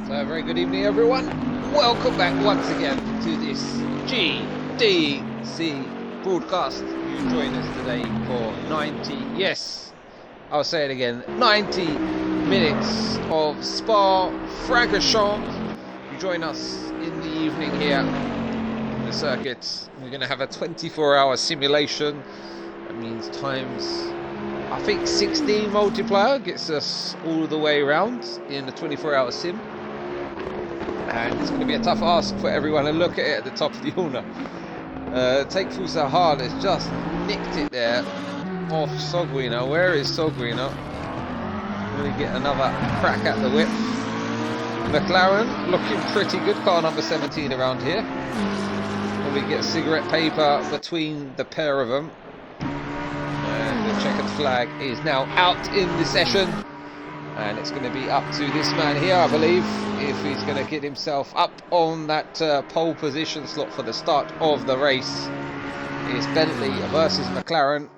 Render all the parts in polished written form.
So very good evening everyone, welcome back once again to this GDC broadcast. You join us today for 90, yes, I'll say it again, 90 minutes of Spa-Francorchamps. You join us in the evening here on the circuit. We're going to have a 24-hour simulation. That means times, I think 16 multiplier gets us all the way around in a 24-hour sim. And it's going to be a tough ask for everyone, and look at it at the top of the corner. Take Fusahan has just nicked it there off Sogwina. Where is Sogwina? Going to get another crack at the whip. McLaren looking pretty good, car number 17 around here. Probably get cigarette paper between the pair of them. And the checkered flag is now out in the session. And it's going to be up to this man here, I believe, if he's going to get himself up on that pole position slot for the start of the race. It's Bentley versus McLaren.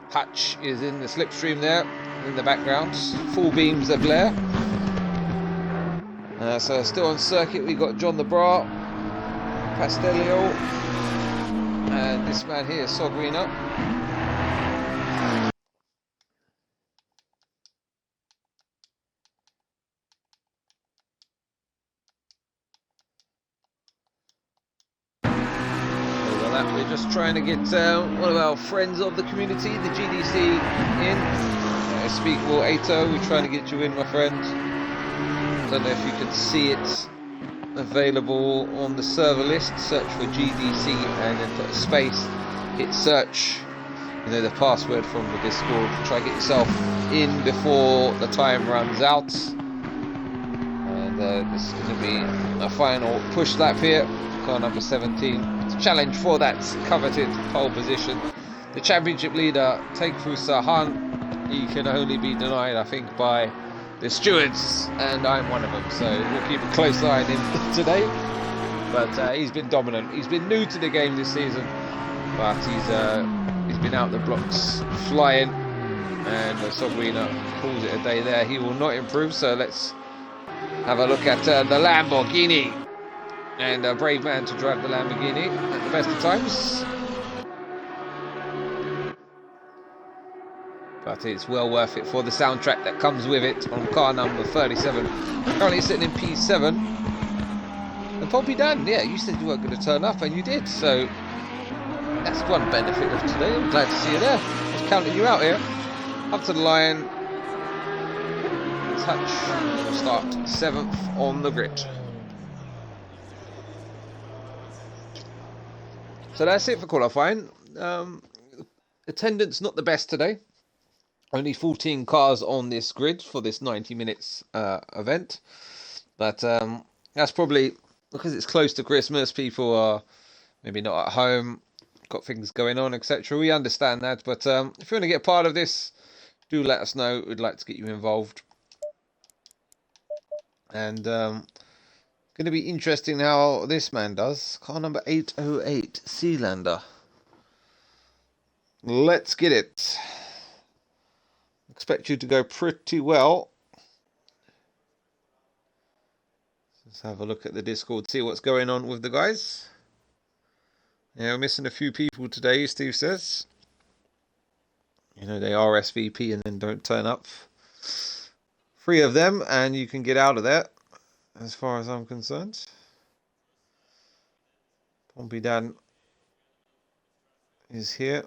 Hutch is in the slipstream there, in the background. Full beams of glare. So still on circuit, we've got John the Bra, Pastelio, and this man here, Sogwina. We're just trying to get one of our friends of the community, the GDC, in. Speakable Ato, we're trying to get you in, my friend. Don't know if you can see it available on the server list. Search for GDC and then put a space, hit search, and then the password from the Discord. Try to get yourself in before the time runs out. And this is going to be a final push lap here. Car number 17. Challenge for that coveted pole position. The championship leader, Takefu Sahan, he can only be denied, I think, by the stewards, and I'm one of them, so we'll keep a close eye on him today. But he's been dominant. He's been new to the game this season, but he's been out the blocks flying. And Sogwina calls it a day there. He will not improve, so let's have a look at the Lamborghini. And a brave man to drive the Lamborghini at the best of times. But it's well worth it for the soundtrack that comes with it on car number 37. Currently sitting in P7. And Poppy Dan, yeah, you said you weren't going to turn up, and you did. So that's one benefit of today. I'm glad to see you there. I was counting you out here. Up to the line. Touch. We'll start 7th on the grid. So that's it for qualifying. Attendance not the best today. Only 14 cars on this grid for this 90 minutes event. But that's probably because it's close to Christmas. People are maybe not at home, got things going on, etc. We understand that. But if you want to get part of this, do let us know. We'd like to get you involved. And going to be interesting how this man does. Car number 808, Sealander. Let's get it. Expect you to go pretty well. Let's have a look at the Discord, see what's going on with the guys. Yeah, we're missing a few people today, Steve says. You know, they RSVP and then don't turn up. 3 of them, and you can get out of there, as far as I'm concerned. Pompey Dan is here.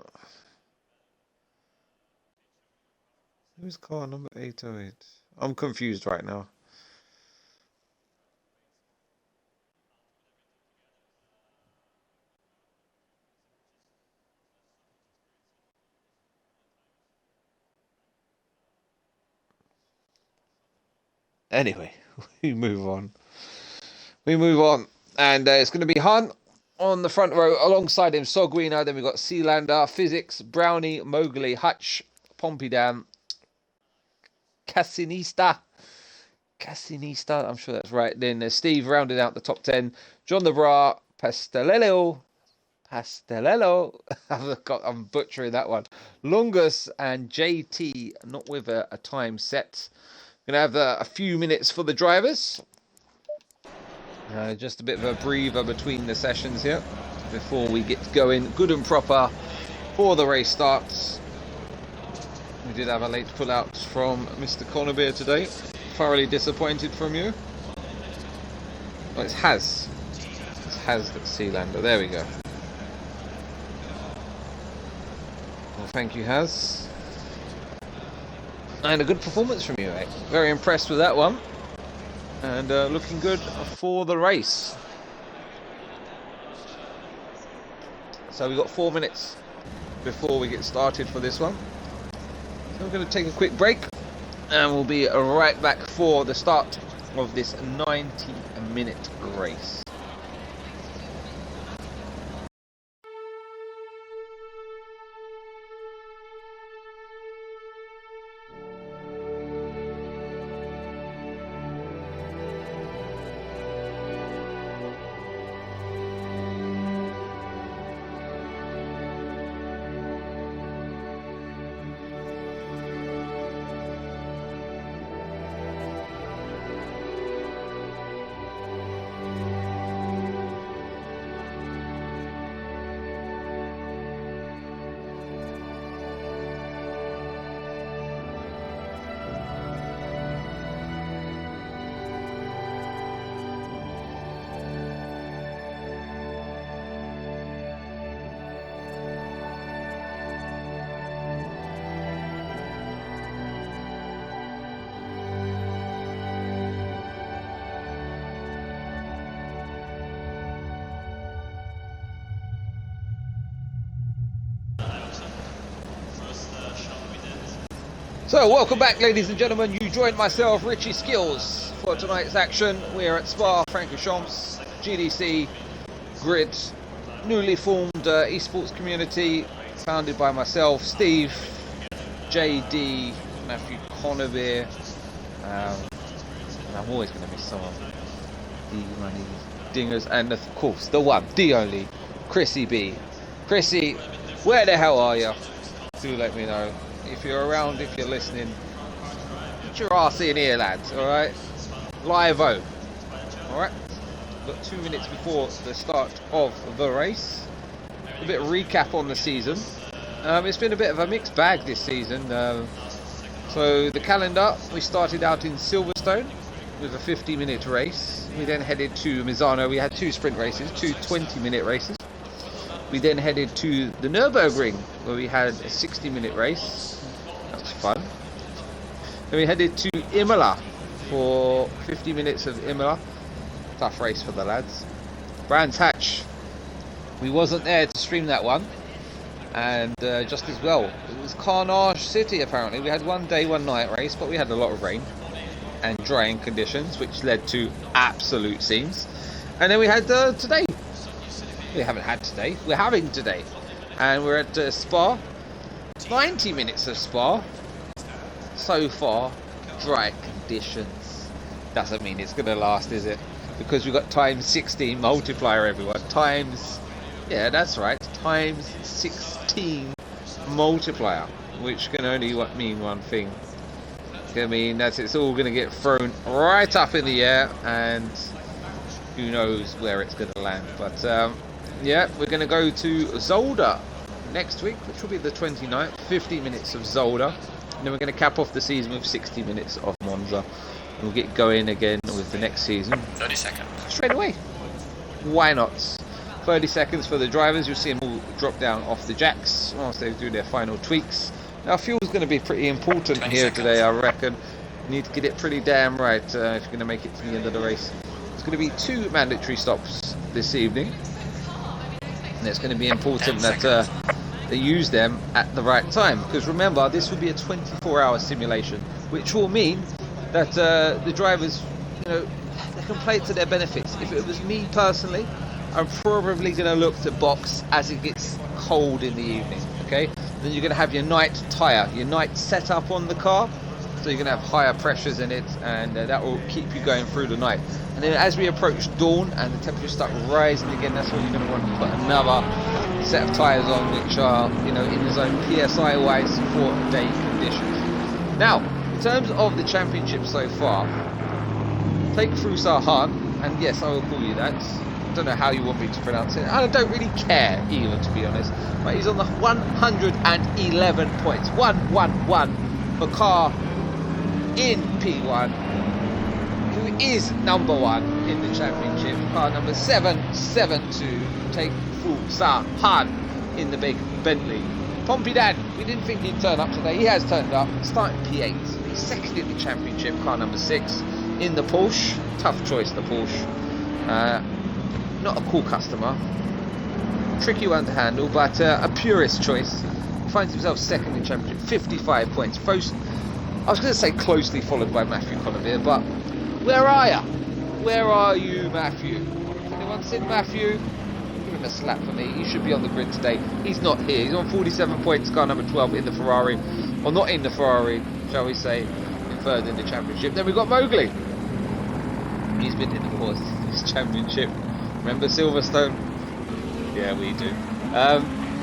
Who's car number 808? I'm confused right now. Anyway, we move on. And it's going to be Hunt on the front row. Alongside him, Sogwina. Then we've got Sealander, Physics, Brownie, Mowgli, Hutch, Pompey Dan, Cassinista, I'm sure that's right. Then Steve rounded out the top 10. John the Bra, Pastellello. I'm butchering that one. Longus and JT, not with a time set. Going to have a few minutes for the drivers. Just a bit of a breather between the sessions here before we get going good and proper for the race starts. We did have a late pull-out from Mr. Connerbeer today. Thoroughly disappointed from you. Oh, it's Has. It's Has that's Sealander. There we go. Well, thank you, Has. And a good performance from you, mate. Very impressed with that one. And looking good for the race. So we've got 4 minutes before we get started for this one. So we're going to take a quick break. And we'll be right back for the start of this 90-minute race. So, welcome back, ladies and gentlemen. You joined myself, Richie Skills, for tonight's action. We are at Spa-Francorchamps, GDC Grid, newly formed esports community, founded by myself, Steve, JD, Matthew Connerbeer, and I'm always going to miss someone, D-Money, Dingers, and of course, the one, the only, Chrissy B. Chrissy, where the hell are you? Do let me know if you're around, if you're listening, get your arse in here, lads, alright? Live-o. Alright? Got 2 minutes before the start of the race. A bit of recap on the season. It's been a bit of a mixed bag this season. So the calendar, we started out in Silverstone with a 50-minute race. We then headed to Misano. We had 2 sprint races, 2 20-minute races. We then headed to the Nürburgring, where we had a 60-minute race. That was fun. Then we headed to Imola for 50 minutes of Imola. Tough race for the lads. Brands Hatch. We wasn't there to stream that one. And just as well, it was Carnage City apparently. We had 1 day, 1 night race, but we had a lot of rain and drying conditions, which led to absolute scenes. And then we had today. We haven't had today, we're having today. And we're at Spa. 90 minutes of Spa. So far, dry conditions. Doesn't mean it's going to last, is it? Because we've got times 16 multiplier, everyone. Times, yeah, that's right, times 16 multiplier. Which can only mean one thing. It's going to mean that it's all going to get thrown right up in the air. And who knows where it's going to land. But yeah, we're going to go to Zolder next week, which will be the 29th. 50 minutes of Zolder. And then we're going to cap off the season with 60 minutes of Monza. And we'll get going again with the next season. 30 seconds. Straight away. Why not? 30 seconds for the drivers. You'll see them all drop down off the jacks whilst they do their final tweaks. Now, fuel's going to be pretty important here today, I reckon. You need to get it pretty damn right if you're going to make it to the end of the race. There's going to be 2 mandatory stops this evening. And it's going to be important that they use them at the right time, because remember, this will be a 24-hour simulation, which will mean that the drivers, you know, they can play it to their benefits. If it was me personally, I'm probably going to look to box as it gets cold in the evening. Okay, then you're going to have your night tyre, your night setup on the car, so you're going to have higher pressures in it, and that will keep you going through the night. And then as we approach dawn and the temperatures start rising again, that's when you're going to want to put another set of tyres on, which are, you know, in the zone PSI wise for day conditions. Now, in terms of the championship so far, take through Sahan, and yes, I will call you that. I don't know how you want me to pronounce it. I don't really care either, to be honest. But he's on the 111 points. 111 for car in P1, who is number 1 in the championship. Car number 772, take full Sahan in the big Bentley. Pompey Dan, we didn't think he'd turn up today. He has turned up, starting P8. He's second in the championship, car number 6 in the Porsche. Tough choice, the Porsche. Not a cool customer. Tricky one to handle, but a purist choice. He finds himself second in championship, 55 points. First, I was going to say closely followed by Matthew Conover, but where are you? Where are you, Matthew? Anyone seen Matthew? Give him a slap for me. He should be on the grid today. He's not here. He's on 47 points, car number 12 in the Ferrari. Or not in the Ferrari, shall we say, in third in the championship. Then we've got Mowgli. He's been in, of course, this championship. Remember Silverstone? Yeah, we do.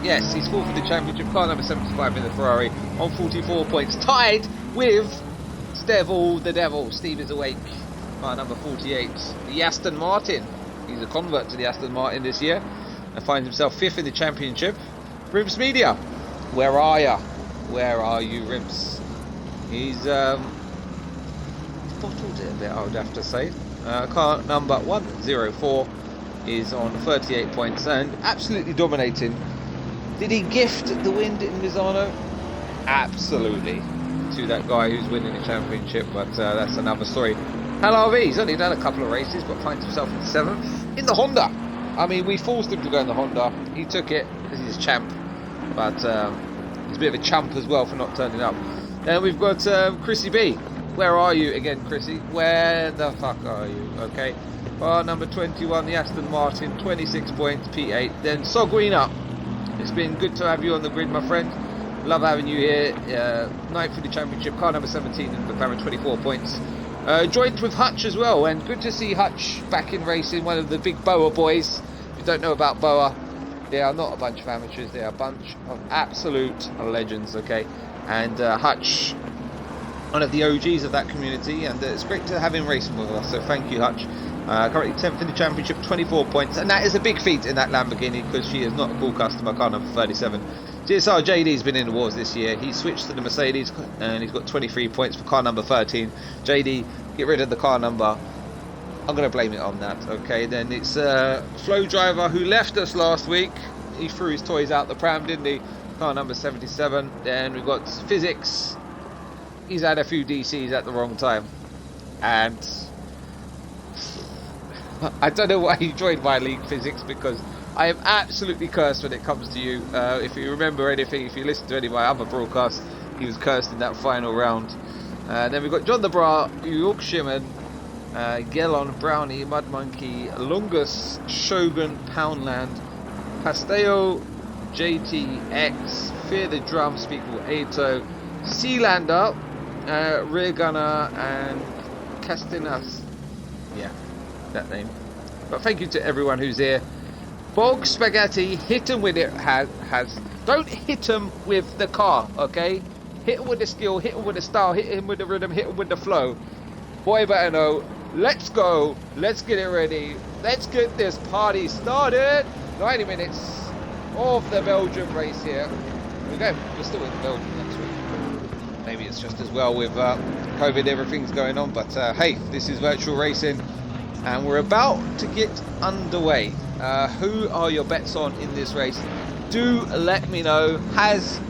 Yes, he's fourth in the championship, car number 75 in the Ferrari, on 44 points, tied with the Devil. Steve is awake, car number 48. The Aston Martin, he's a convert to the Aston Martin this year, and finds himself fifth in the championship. Rimps Media, where are ya? Where are you, Rimps? He's bottled it a bit, I would have to say. Car number 104 is on 38 points and absolutely dominating. Did he gift the win in Misano? Absolutely, to that guy who's winning the championship, but that's another story. LRV, he's only done a couple of races, but finds himself in 7th in the Honda. I mean, we forced him to go in the Honda. He took it because he's a champ, but he's a bit of a chump as well for not turning up. Then we've got Chrissy B. Where are you again, Chrissy? Where the fuck are you? Okay. Car number 21, the Aston Martin, 26 points, P8. Then Soguina. It's been good to have you on the grid, my friend. Love having you here. 9th for the championship, car number 17 in McLaren, 24 points. Joined with Hutch as well, and good to see Hutch back in racing, one of the big Boa boys. If you don't know about Boa, They are not a bunch of amateurs, they are a bunch of absolute legends, okay? And Hutch, one of the OGs of that community, and it's great to have him racing with us, so thank you, Hutch. Currently 10th in the championship, 24 points, and that is a big feat in that Lamborghini because she is not a cool customer, car number 37. GSR JD's been in the wars this year. He switched to the Mercedes and he's got 23 points for car number 13. JD, get rid of the car number. I'm going to blame it on that. Okay, then it's Flow Driver who left us last week. He threw his toys out the pram, didn't he? Car number 77. Then we've got Physics. He's had a few DCs at the wrong time. And I don't know why he joined my league, Physics, because I am absolutely cursed when it comes to you. If you remember anything, if you listen to any of my other broadcasts, he was cursed in that final round. Then we've got John the Bra, Yorkshireman, Gelon, Brownie, Mud Monkey, Lungus, Shogun, Poundland, Pasteo, JTX, Fear the Drum, Speakable Ato, Sealander, Rear Gunner, and Castinas. Yeah, that name. But thank you to everyone who's here. Bog Spaghetti, hit him with it. Don't hit him with the car, okay? Hit him with the skill, hit him with the style, hit him with the rhythm, hit him with the flow. Boy better know. Let's go. Let's get it ready. Let's get this party started. 90 minutes of the Belgium race here. Okay, we're still in Belgium next week. Maybe it's just as well with COVID, everything's going on. But hey, this is virtual racing. And we're about to get underway. Who are your bets on in this race? Do let me know.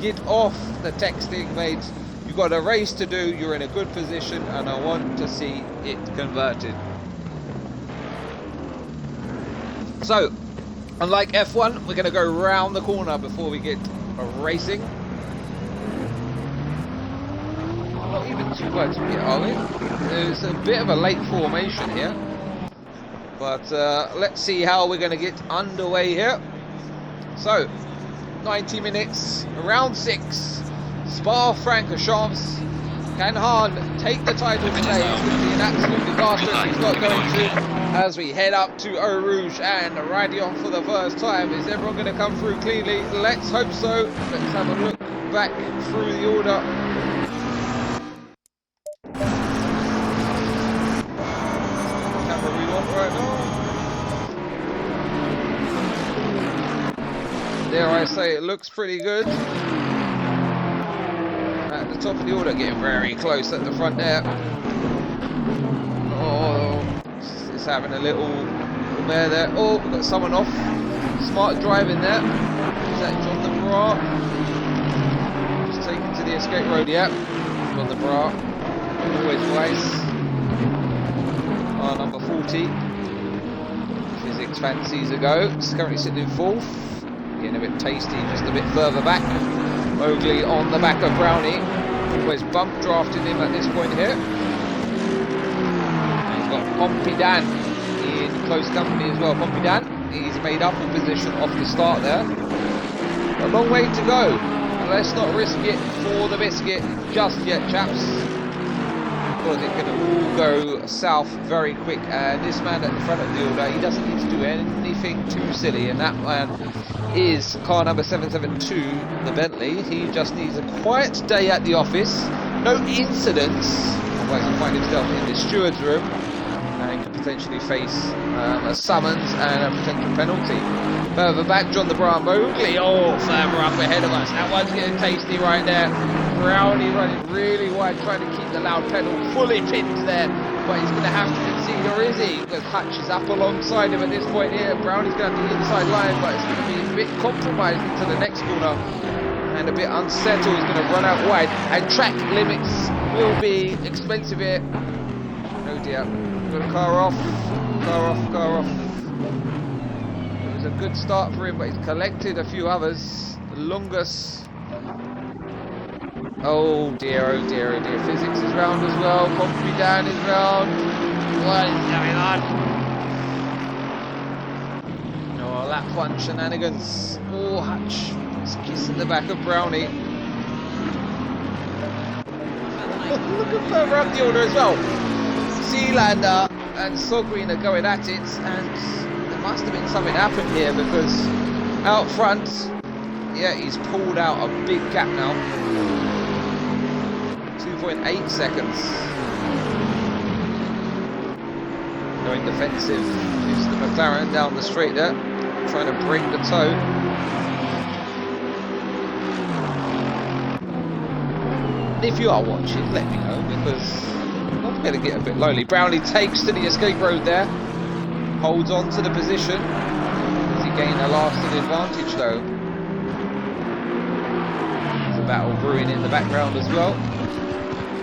Get off the texting, mates. You've got a race to do. You're in a good position, and I want to see it converted. So, unlike F1, we're going to go round the corner before we get racing. Not even too much yet, are we? There's a bit of a late formation here. But let's see how we're going to get underway here. So, 90 minutes, round 6, Spa-Francorchamps. Can Hahn take the title today? It's going to be an absolute disaster if he's not going to. As we head up to Eau Rouge and Radion for the first time. Is everyone going to come through cleanly? Let's hope so. Let's have a look back through the order. Dare I say, it looks pretty good. At the top of the order, getting very close at the front there. Oh, it's having a little mare there. Oh, we've got someone off. Smart driving there. Is that John the Bra? Just taken to the escape road, yeah. John the Bra. Always wise. Number 40. Physics fancies a go. It's currently sitting in 4th. Getting a bit tasty, just a bit further back. Mowgli on the back of Brownie. Always bump drafted him at this point here. And he's got Pompey Dan in close company as well. Pompey Dan, he's made up a position off the start there. A long way to go. Let's not risk it for the biscuit just yet, chaps. Because it can all go south very quick. And this man at the front of the order, he doesn't need to do anything too silly. And that man is car number 772, the Bentley. He just needs a quiet day at the office, no incidents, otherwise he'll find himself in the steward's room and could potentially face a summons and a potential penalty. Further back, John the Bra Mowgli, oh, further up ahead of us. That one's getting tasty right there. Brownie running really wide, trying to keep the loud pedal fully pinned there. But he's going to have to concede, or is he? Because Hutch is up alongside him at this point here. Brownie's going to have the inside line, but it's going to be a bit compromised into the next corner. And a bit unsettled. He's going to run out wide. And track limits will be expensive here. Oh dear. Got a car off. Car off, car off. It was a good start for him, but he's collected a few others. Lungus. Oh dear, oh dear, oh dear. Physics is round as well. Pompey Dan is round. What is going on? Oh, lap 1 shenanigans. Oh, Hutch. He's kissing the back of Brownie. Look at further up the order as well. Sealander and Sogreen are going at it. And there must have been something happened here because Out front, yeah, he's pulled out a big gap now. 2.8 seconds. Going defensive is the McLaren down the straight there, trying to break the toe. And if you are watching, let me know, because I'm going to get a bit lonely. Brownlee takes to the escape road there, holds on to the position. Does he gain a lasting advantage though? There's a battle brewing in the background as well.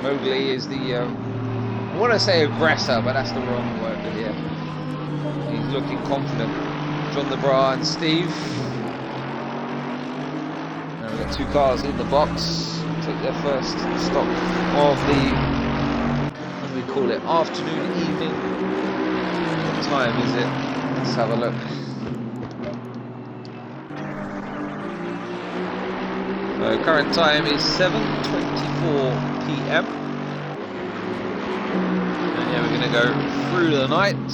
Mowgli is the, I want to say aggressor, but that's the wrong word here. He's looking confident. John the Bra and Steve. Now we've got two cars in the box. Take their first stop of the, what do we call it, afternoon, evening. What time is it? Let's have a look. Current time is 7:24 PM. And yeah, we're going to go through the night.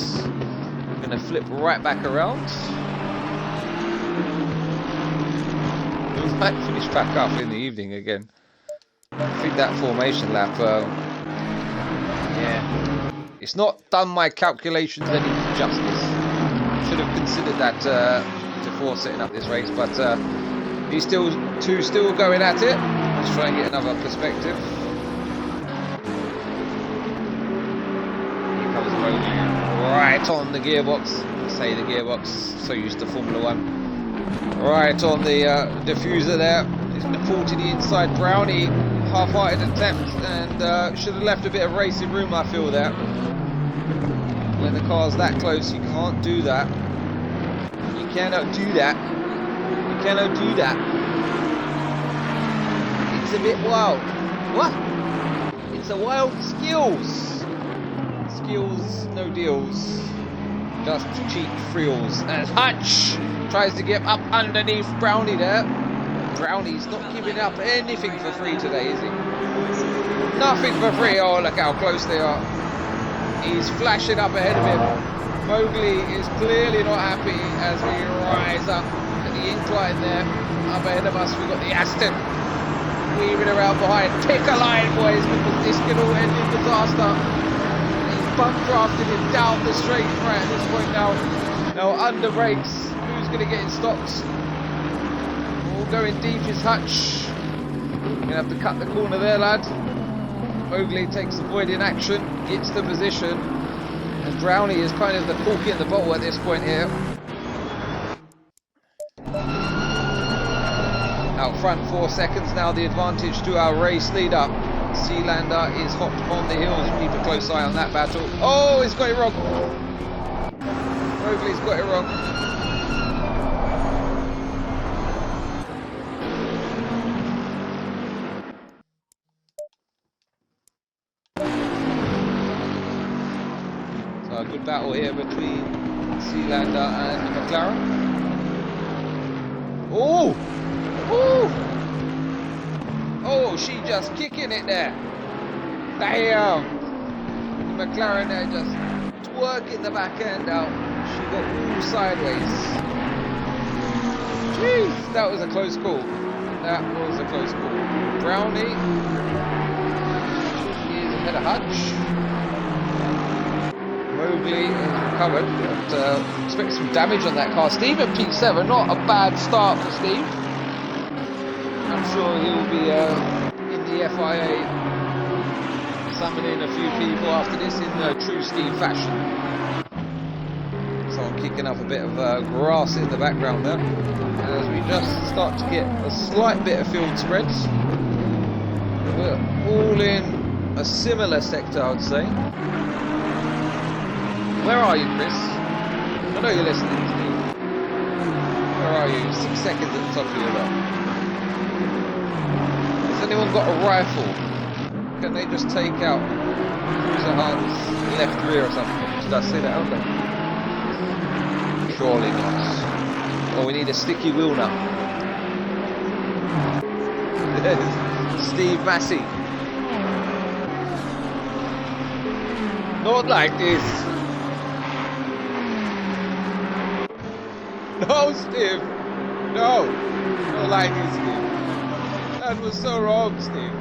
We're going to flip right back around. We might finish back up in the evening again. I think that formation lap, yeah, it's not done my calculations any justice. Should have considered that before setting up this race, but these two still going at it. Let's try and get another perspective. Here comes Mowgli right on the gearbox. I say the gearbox, so used to Formula 1. Right on the diffuser there. He's going to fall to the inside. Brownie, half-hearted attempt, and should have left a bit of racing room, I feel, there. When the car's that close, you can't do that. You cannot do that. You cannot do that. It's a bit wild. What? It's a wild skills. Skills, no deals. Just cheap thrills. And Hutch tries to get up underneath Brownie there. Brownie's not giving up anything for free today, is he? Nothing for free. Oh, look how close they are. He's flashing up ahead of him. Mowgli is clearly not happy as we rise up at the incline there. Up ahead of us, we've got the Aston weaving around behind. Pick a line, boys, because this can all end in disaster. He's bump drafted him down the straight right at this point now. Now under brakes. Who's going to get in stops? Going deep is Hutch. Gonna have to cut the corner there, lad. Mowgli takes the void in action, gets the position, and Brownie is kind of the corky in the bottle at this point here. Out front 4 seconds now, the advantage to our race leader. Sealander is hopped on the heels. Keep a close eye on that battle. Oh, he's got it wrong. Mowgli's got it wrong. A good battle here between Sealander and the McLaren. Oh! Oh! Oh, she just kicking it there. Damn! The McLaren there just twerking the back end out. She got all sideways. Jeez, that was a close call. That was a close call. Brownie is ahead of Hutch. Mowgli has recovered, but expect some damage on that car. Steve at P7, not a bad start for Steve. I'm sure he'll be in the FIA summoning a few people after this in true Steve fashion. So I'm kicking up a bit of grass in the background there. As we just start to get a slight bit of field spreads. We're all in a similar sector, I would say. Where are you, Chris? I know you're listening to me. Where are you? 6 seconds at the top of your lap. Has anyone got a rifle? Can they just take out Cruiser Hunt's left rear or something? Did I say that out there? Surely not. Oh, we need a sticky wheel now. Steve Massey. Not like this. No, Steve. No! Not like this, Steve. That was so wrong, Steve.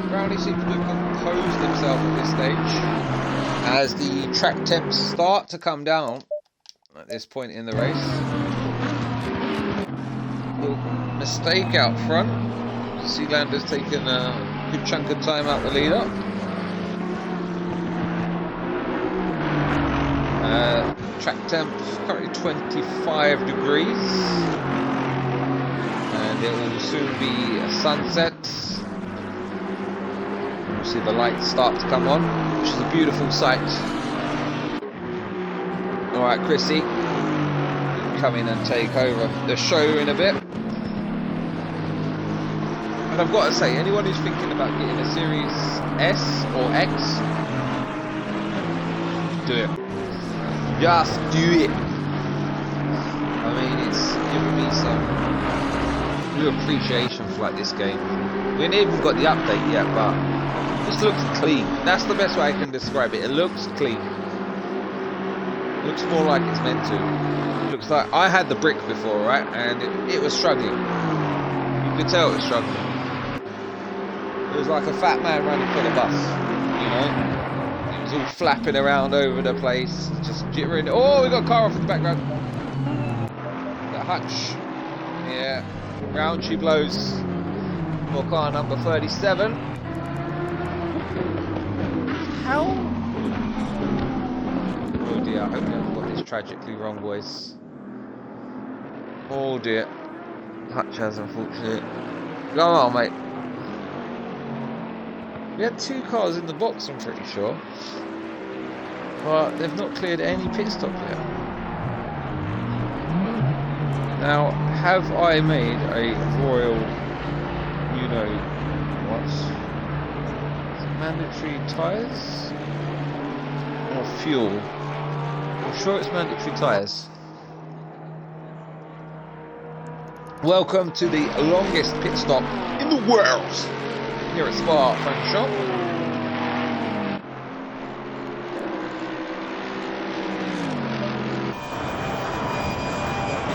Brownie seems to have composed himself at this stage as the track temps start to come down at this point in the race. Little mistake out front. Sealander's taken a good chunk of time out the leader. Track temp currently 25 degrees, and it will soon be a sunset. See the lights start to come on, which is a beautiful sight. Alright, Chrissy, come in and take over the show in a bit. And I've got to say, anyone who's thinking about getting a Series S or X, do it. Just do it. I mean, it's giving me some new appreciation for like this game. We ain't even got the update yet, but it just looks clean. That's the best way I can describe it. It looks clean. It looks more like it's meant to. It looks like I had the brick before, right? And it was struggling. You could tell it was struggling. It was like a fat man running for the bus, you know? It was all flapping around over the place, just jittering. Oh, we got a car off in the background. The hutch. Yeah. Round she blows for car number 37. How? Oh dear, I hope we haven't got this tragically wrong, boys. Oh dear. Hutch has, unfortunately. Go on, mate. We had 2 cars in the box, I'm pretty sure. But they've not cleared any pit stop yet. Now, have I made a royal, you know what? Is it mandatory tyres? Or fuel? I'm sure it's mandatory tyres. Welcome to the longest pit stop in the world here at Spa Front Shop.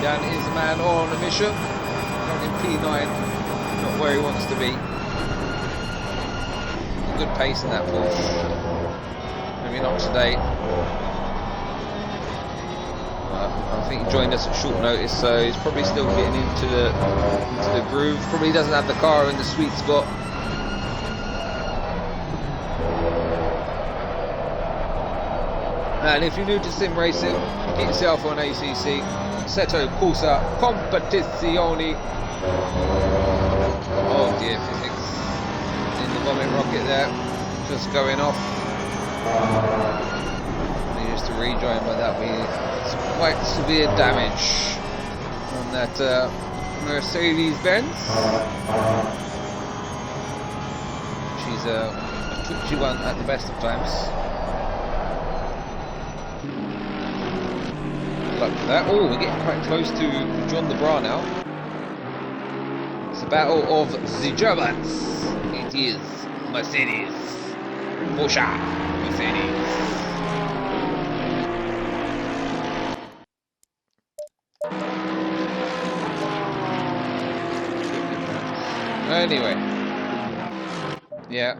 Dan is a man on a mission, running P9, not where he wants to be. A good pace in that Porsche. Maybe not today. I think he joined us at short notice, so he's probably still getting into the groove. Probably doesn't have the car in the sweet spot. And if you're new to sim racing, get yourself on ACC. Seto Corsa Competizione. Oh dear, physics. In the vomit rocket there. Just going off. He needs to rejoin, but that'll be some quite severe damage on that Mercedes-Benz. She's a twitchy one at the best of times. Luck for that. Oh, we're getting quite close to John the Bra now. It's a battle of the Germans. It is Mercedes. Porsche. Mercedes. Anyway. Yeah.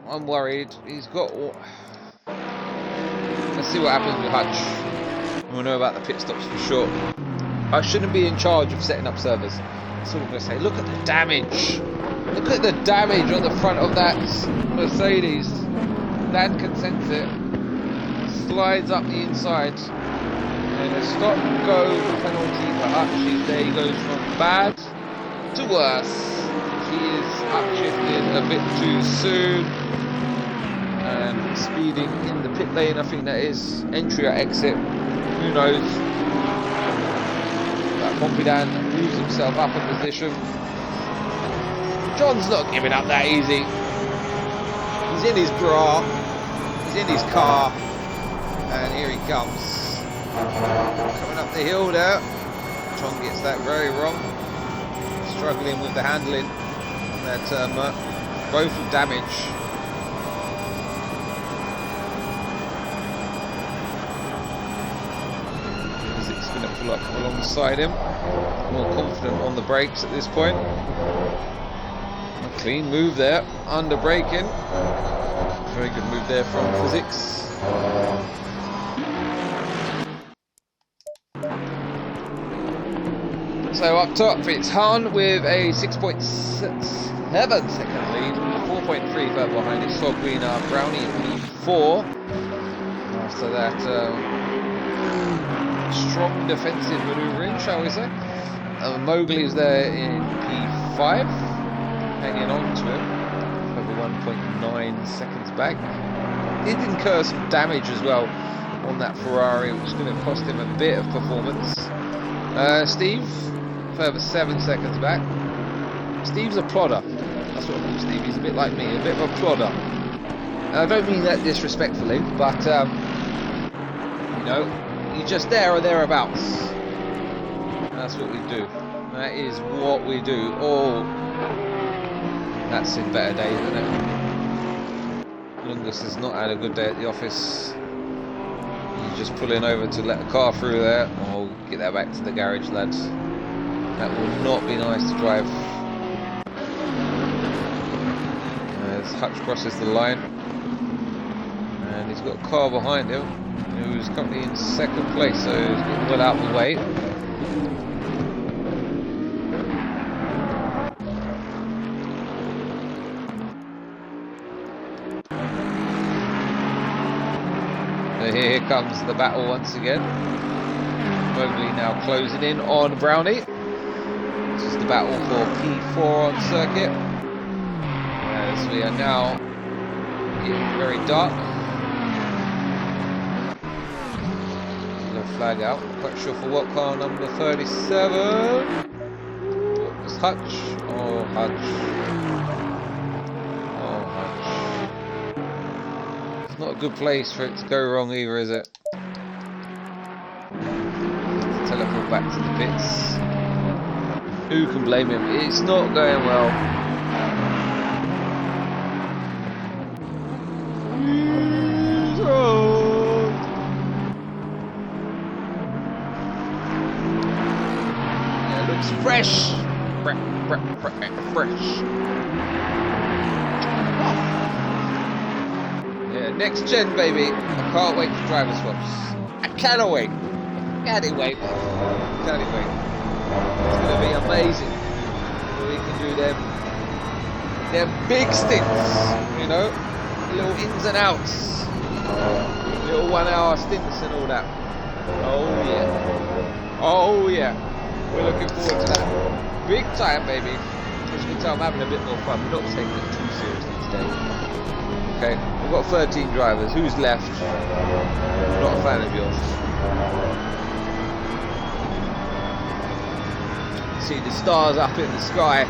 I'm worried. He's got... Let's see what happens with Hutch. We'll know about the pit stops for sure. I shouldn't be in charge of setting up servers. That's all I'm going to say. Look at the damage. Look at the damage on the front of that Mercedes. Dan can sense it. Slides up the inside. And a stop-go penalty for Hutch. There he goes from bad to worse. He is upshifted a bit too soon. And speeding in the pit lane. I think that is entry or exit. Who knows? That Pompidan moves himself up a position. John's not giving up that easy. He's in his bra. He's in his car. And here he comes. Coming up the hill there. John gets that very wrong. Struggling with the handling. That both damage. pull up alongside him. More confident on the brakes at this point. A clean move there, under braking. Very good move there from Physics. So up top it's Han with a 6.7 second lead, 4.3 further behind it. Sogwina, Brownie in P4. After that strong defensive manoeuvring, shall we say. Mowgli is there in P5, hanging on to him, over 1.9 seconds back. Did incur some damage as well on that Ferrari, which is going to cost him a bit of performance. Steve, further 7 seconds back. Steve's a plodder. That's what I call Steve. He's a bit like me, a bit of a plodder. And I don't mean that disrespectfully, but you know, you're just there or thereabouts. And that's what we do. That is what we do. Oh, that's in better days, isn't it? Lungus has not had a good day at the office. He's just pulling over to let the car through there. Oh, get that back to the garage, lads. That will not be nice to drive. As Hutch crosses the line. And he's got a car behind him who's currently in second place, so he's getting well out of the way. So here comes the battle once again. Mowgli now closing in on Brownie. This is the battle for P4 on circuit. As we are now getting very dark. Flag out. I'm quite sure for what car, number 37. It's Hutch. Oh, Hutch. Oh, Hutch. It's not a good place for it to go wrong either, is it? Teleport back to the pits. Who can blame him? It's not going well. Fresh. Fresh. Yeah, next gen, baby. I can't wait for driver swaps. I cannot wait. Can't wait. It's going to be amazing. We can do them big stints, you know, little ins and outs, little 1 hour stints and all that. Oh yeah. We're looking forward to that. Big time, baby. As you can tell, I'm having a bit more fun. We're not taking it too seriously today. Okay, we've got 13 drivers. Who's left? Not a fan of yours. See the stars up in the sky.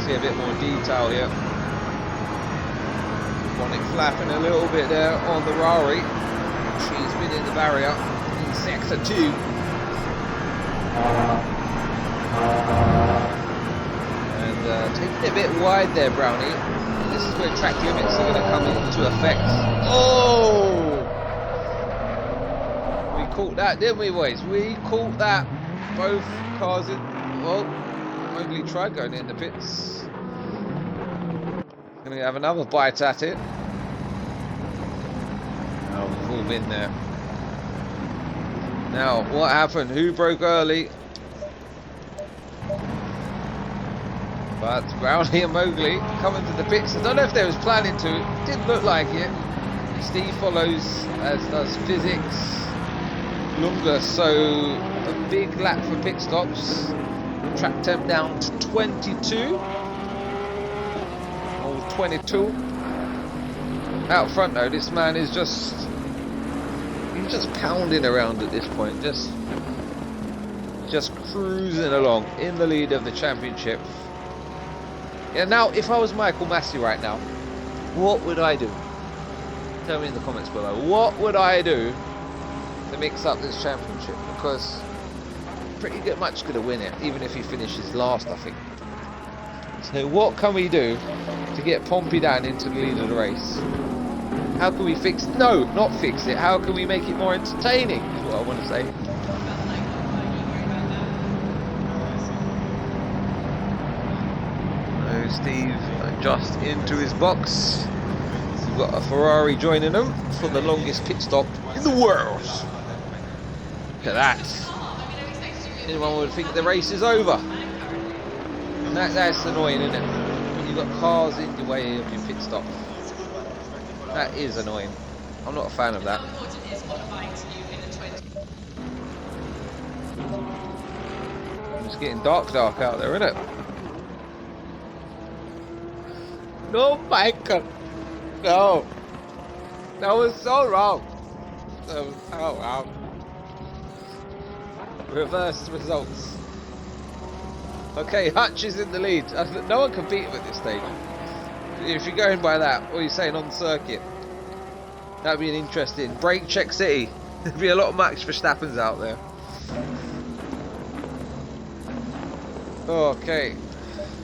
See a bit more detail here. Bonnet flapping a little bit there on the Rari. She's been in the barrier in sector 2. And taking it a bit wide there, Brownie. This is where track limits are going to come into effect. Oh! We caught that, didn't we, boys? We caught that. Both cars in. Well, Mowgli tried going in the pits. Going to have another bite at it. Oh, we've all been there. Now, what happened? Who broke early? But Brownie and Mowgli coming to the pits. I don't know if they was planning to. It didn't look like it. Steve follows, as does Physics. Lungus, so a big lap for pit stops. Track temp down to 22. Or 22. Out front though, this man is just... he's just pounding around at this point, just cruising along in the lead of the championship. Yeah, now if I was Michael Massey right now, what would I do? Tell me in the comments below. What would I do to mix up this championship? Because pretty good much going to win it, even if he finishes last, I think. So what can we do to get Pompey down into the lead of the race? How can we fix... no, not fix it. How can we make it more entertaining, is what I want to say. Steve just into his box. We've got a Ferrari joining them for the longest pit stop in the world. Look at that. Anyone would think the race is over. That's annoying, isn't it? When you've got cars in your way of your pit stop. That is annoying. I'm not a fan of that. It's getting dark out there, isn't it? No, Michael. No. That was so wrong. Oh, wow. Reverse results. Okay, Hutch is in the lead. No one can beat him at this stage. If you're going by that, what are you saying on the circuit? That'd be an interesting brake check city. There'd be a lot of Max Verstappen's out there. Okay,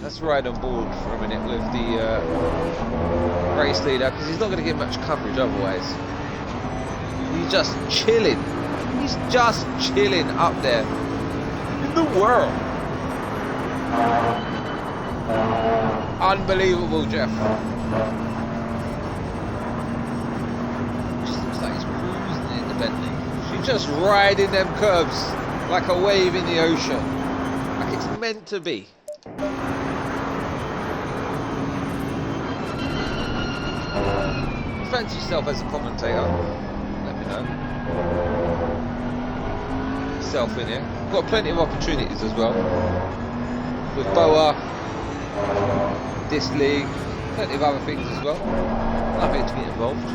let's ride on board for a minute with the race leader, because he's not going to get much coverage otherwise. He's just chilling. He's just chilling up there in the world. Unbelievable, Jeff. Just looks like he's cruising in the Bentley. She's just riding them curves like a wave in the ocean. Like it's meant to be. Fancy yourself as a commentator. Let me know. Yourself in here. Got plenty of opportunities as well. With Boa, this league, plenty of other things as well. Happy to get involved.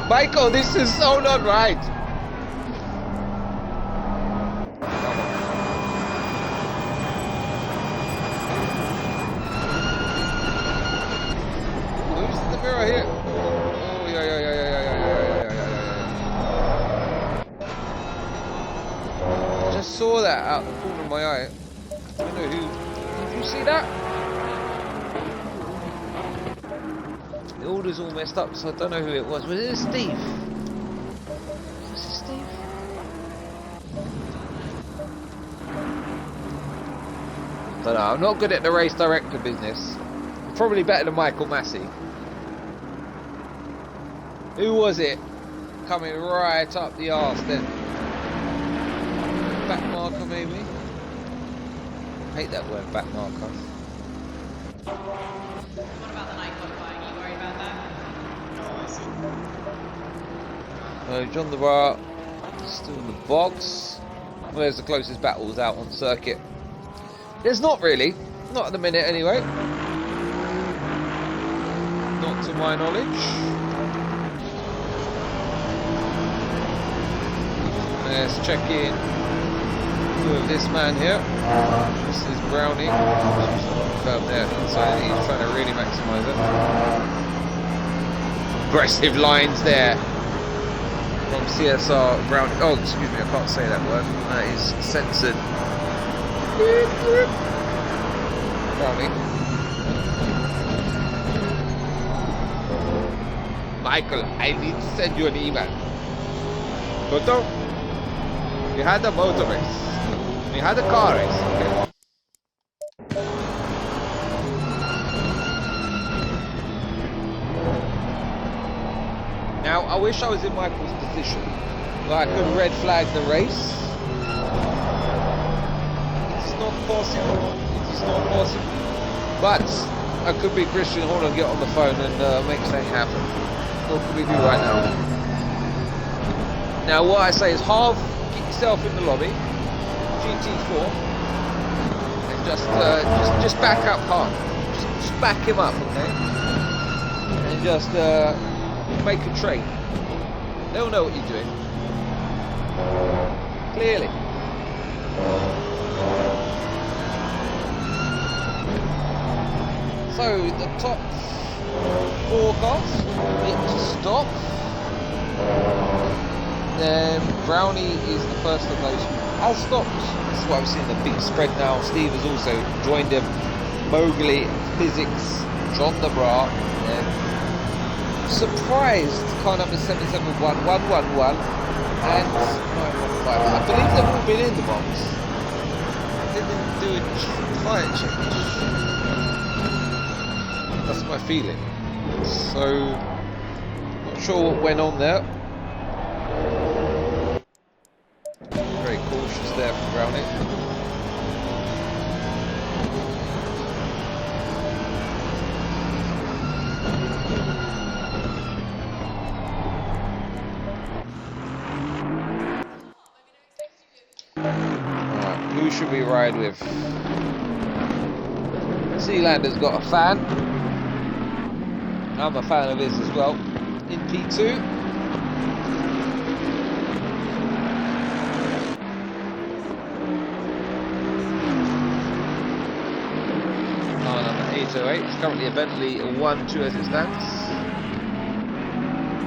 Michael, this is so not right. Who's in the mirror here? Oh, yeah. Saw that out the corner of my eye. I don't know who. Did you see that? The order's all messed up, so I don't know who it was. Was it Steve? Was it Steve? I don't know. I'm not good at the race director business. I'm probably better than Michael Massey. Who was it? Coming right up the arse then. Back marker, maybe? I hate that word, back marker. What about the night qualifying? Are you worried about that? John the Bar still in the box. Where's the closest battles out on circuit? There's not really. Not at the minute, anyway. Not to my knowledge. Let's check in with this man here. This is Brownie. About there, so he's trying to really maximise it. Aggressive lines there from CSR Brownie. Oh, excuse me, I can't say that word. That is censored. Brownie. Michael, I need to send you an email. Toto, you had a motor race. You had a car race, okay? Now, I wish I was in Michael's position, where I could red flag the race. It's not possible. It is not possible. But I could be Christian Horner and get on the phone and make something happen. What can we do right now? Now, what I say is half, get yourself in the lobby. GT4 and just back up hard. Just back him up, okay? And just make a trade. They'll know what you're doing. Clearly. So the top 4 cars need to stop. Then Brownie is the first of those who has stopped. This is why we're seeing the big spread now. Steve has also joined him. Mowgli, Physics, John the Bra. Surprised car number 771, 111 and 915. I believe they've all been in the box. didn't do a tyre change. That's my feeling. So, not sure what went on there. Very cautious there from Brownie. Alright, who should we ride with? Sealander's got a fan. I'm a fan of his as well. In P2. Number 808. It's currently a Bentley 1-2 as it stands.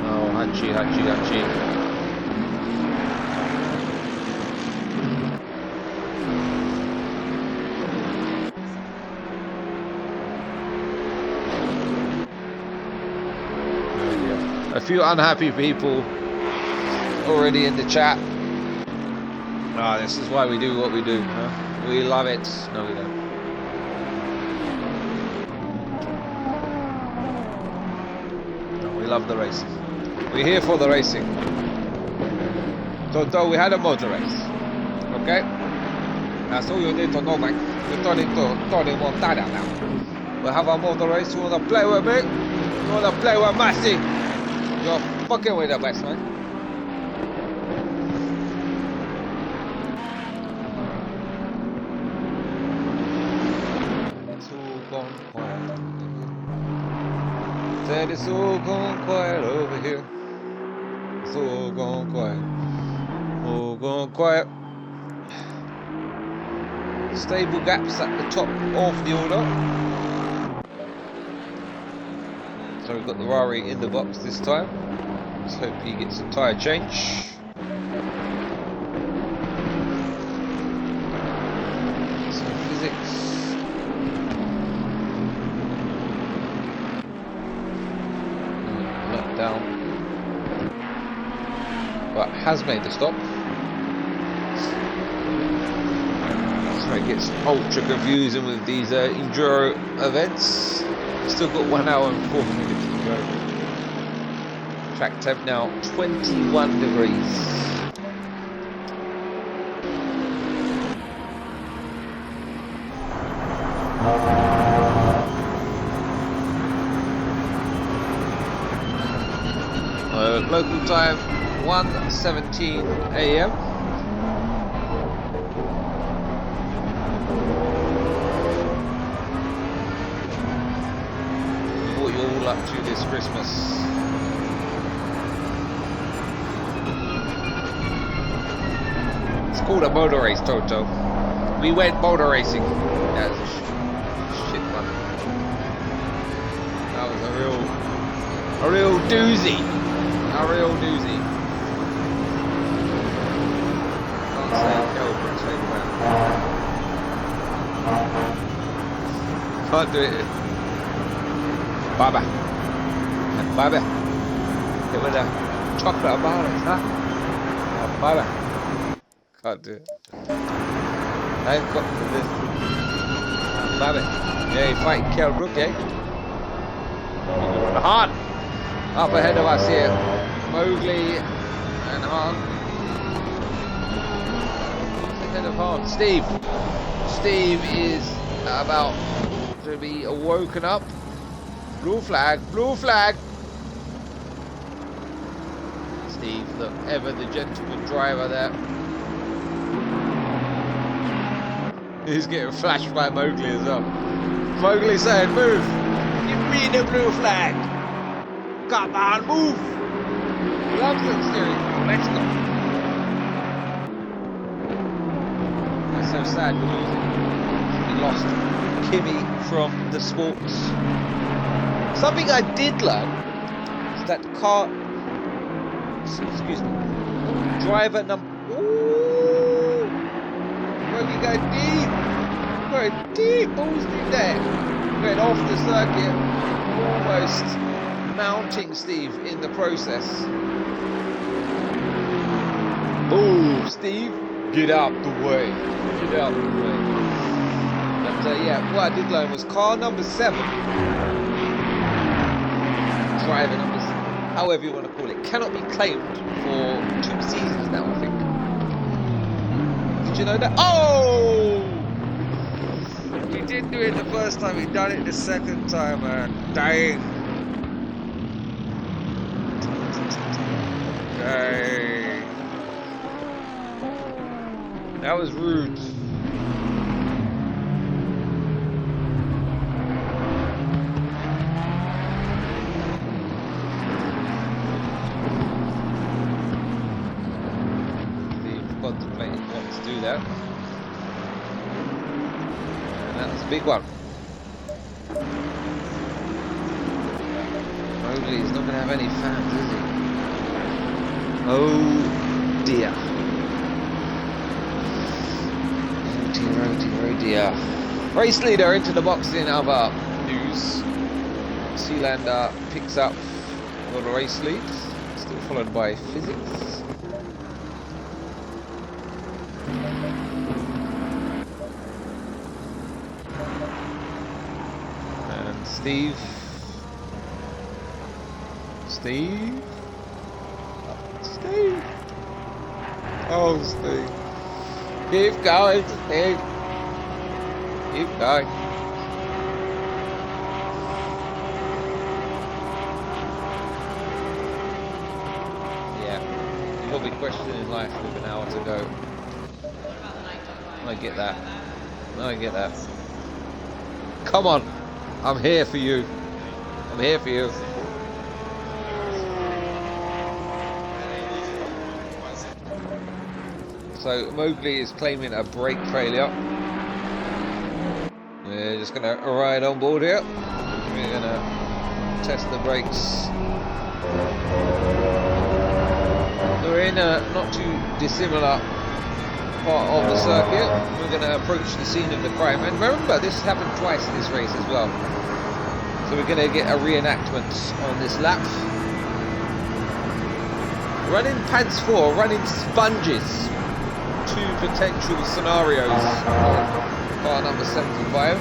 Oh, Hachi. A few unhappy people already in the chat. Ah, this is why we do what we do. Huh? We love it. No, we don't. No, we love the racing. We're here for the racing. So we had a motor race. Okay? That's all you need to know, mate. We're turning Montana now. We have a motor race. You wanna play with me? You wanna play with Massey? You're fucking with the best, man. It's all gone quiet. Said it's all gone quiet over here. It's all gone quiet. All gone quiet. Stable gaps at the top of the order. So we've got the Rari in the box this time. Let's hope he gets a tyre change. So physics. Let down. But has made the stop. So he gets ultra confusing with these enduro events. Still got 1 hour and 4 minutes to go. Track temp now 21 degrees. Local time 1:17 AM. Up to this Christmas. It's called a motor race, Toto. We went motor racing. That was a shit one. That was a real doozy. A real doozy. Can't say Kelbrooks man. Can't do it. Baba. Baba. It was a chocolate bars, huh? Baba. Can't do it. I've got this. Baba. Yeah, you fighting Kell Brook, eh? Hahn. Up ahead of us here. Mowgli and Hahn. Ahead of Hahn. Steve. Steve is about to be woken up. Blue flag, blue flag. Steve, look, ever the gentleman driver there. He's getting flashed by Mowgli as well. Mowgli saying, move. Give me the blue flag. Come on, move. Loves it, steering wheel. Let's go. That's so sad we're losing. We lost Kimmy from the sports. Something I did learn is that car, excuse me, driver number, ooh, where you go deep, going deep, balls deep there, going off the circuit, almost mounting Steve in the process. Move, Steve, Get out the way. Get out the way. But yeah, what I did learn was car number 7, driver number 7, however you want to call it, cannot be claimed for 2 seasons now, I think. Did you know that? Oh! He didn't do it the first time, he done it the second time, man. Dang. Dang. That was rude. Steve contemplated what to do there. And that was a big one. Hopefully he's not going to have any fans, is he? Oh dear. Oh dear. Race leader into the box in other news. Sealander picks up all the race leads, still followed by physics. And Steve. Oh, Steve. Keep going, Steve. Keep going. Yeah. You'll be questioning life with an hour to go. I get that. I get that. Come on. I'm here for you. I'm here for you. So Mowgli is claiming a brake failure. We're just gonna ride on board here. We're gonna test the brakes. We're in a not too dissimilar part of the circuit. We're gonna approach the scene of the crime. And remember, this happened twice in this race as well. So we're gonna get a reenactment on this lap. Running pants 4, running sponges. 2 potential scenarios on car number 75.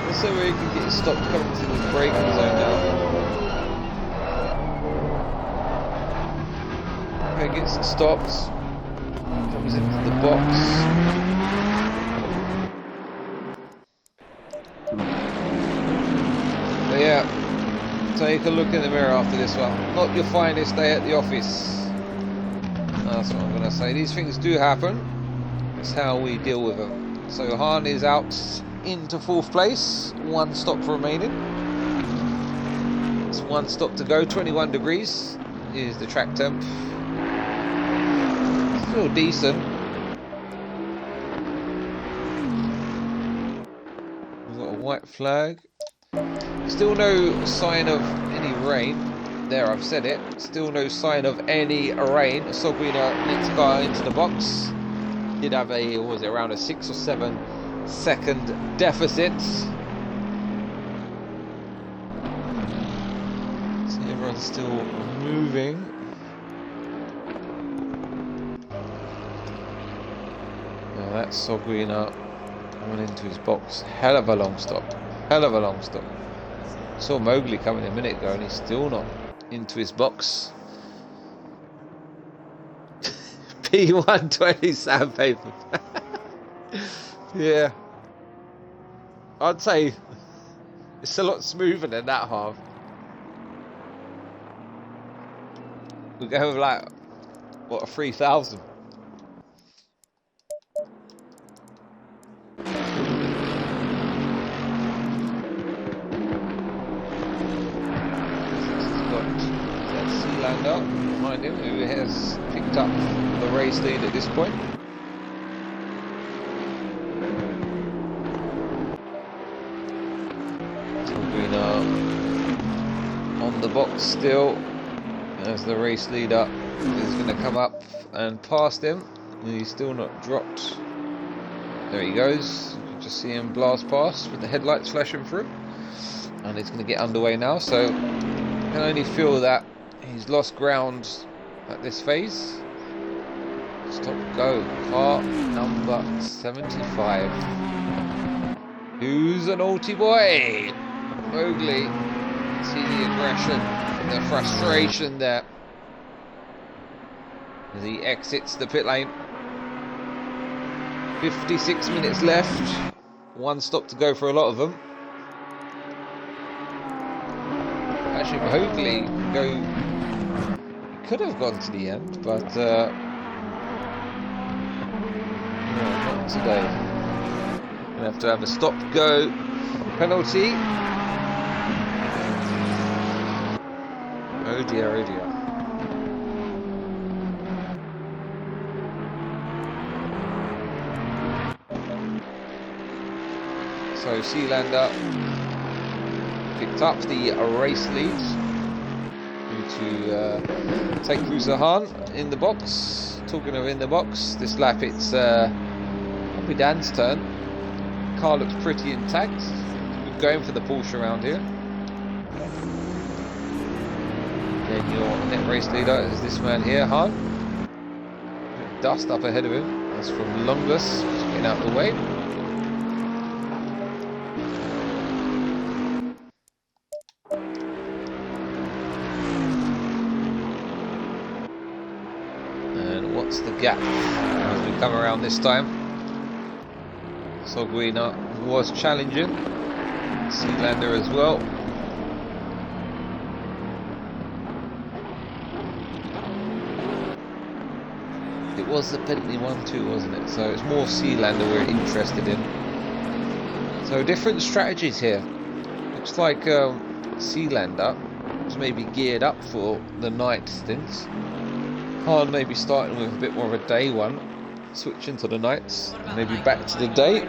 Also, we can get stopped coming to the braking zone now. Okay, gets stopped. Comes into the box. But yeah, take a look in the mirror after this one. Not your finest day at the office. That's what I'm going to say. These things do happen. It's how we deal with them. So Han is out into 4th place. 1 stop remaining. It's 1 stop to go. 21 degrees is the track temp. Still decent. We've got a white flag. Still no sign of any rain. There, I've said it. Still no sign of any rain. Sogwina next car into the box. Did have a, what was it, around a 6 or 7 second deficit. So everyone's still moving. Now that's Sogwina coming into his box. Hell of a long stop. Hell of a long stop. Saw Mowgli coming a minute ago and he's still not into his box. P120 sandpaper. Yeah. I'd say it's a lot smoother than that half. We're going with like, what, a 3000? Behind him, who has picked up the race lead at this point. Sogwina on the box still, as the race leader is going to come up and past him. He's still not dropped. There he goes. You can just see him blast past with the headlights flashing through. And it's going to get underway now, so you can only feel that he's lost ground at this phase. Stop, go. Car number 75. Who's a naughty boy? Mowgli. See the aggression, the frustration there. As he exits the pit lane. 56 minutes left. One stop to go for a lot of them. Actually, Mowgli could have gone to the end, but no, not today. Gonna have to have a stop-go penalty. Oh dear, oh dear. So Sealander picked up the race lead due to take Cruzahan in the box. Talking of in the box, this lap it's probably Dan's turn. Car looks pretty intact. We're going for the Porsche around here. Then your net race leader is this man here, Han. Dust up ahead of him. That's from Longus, just getting out of the way. And what's the gap as we come around this time? Sogwina was challenging. Sealander as well. It was the Bentley 1-2, wasn't it? So it's more Sealander we're interested in. So different strategies here. Looks like Sealander is maybe geared up for the night stints. Han maybe starting with a bit more of a day one, switching to the nights, maybe back to the day.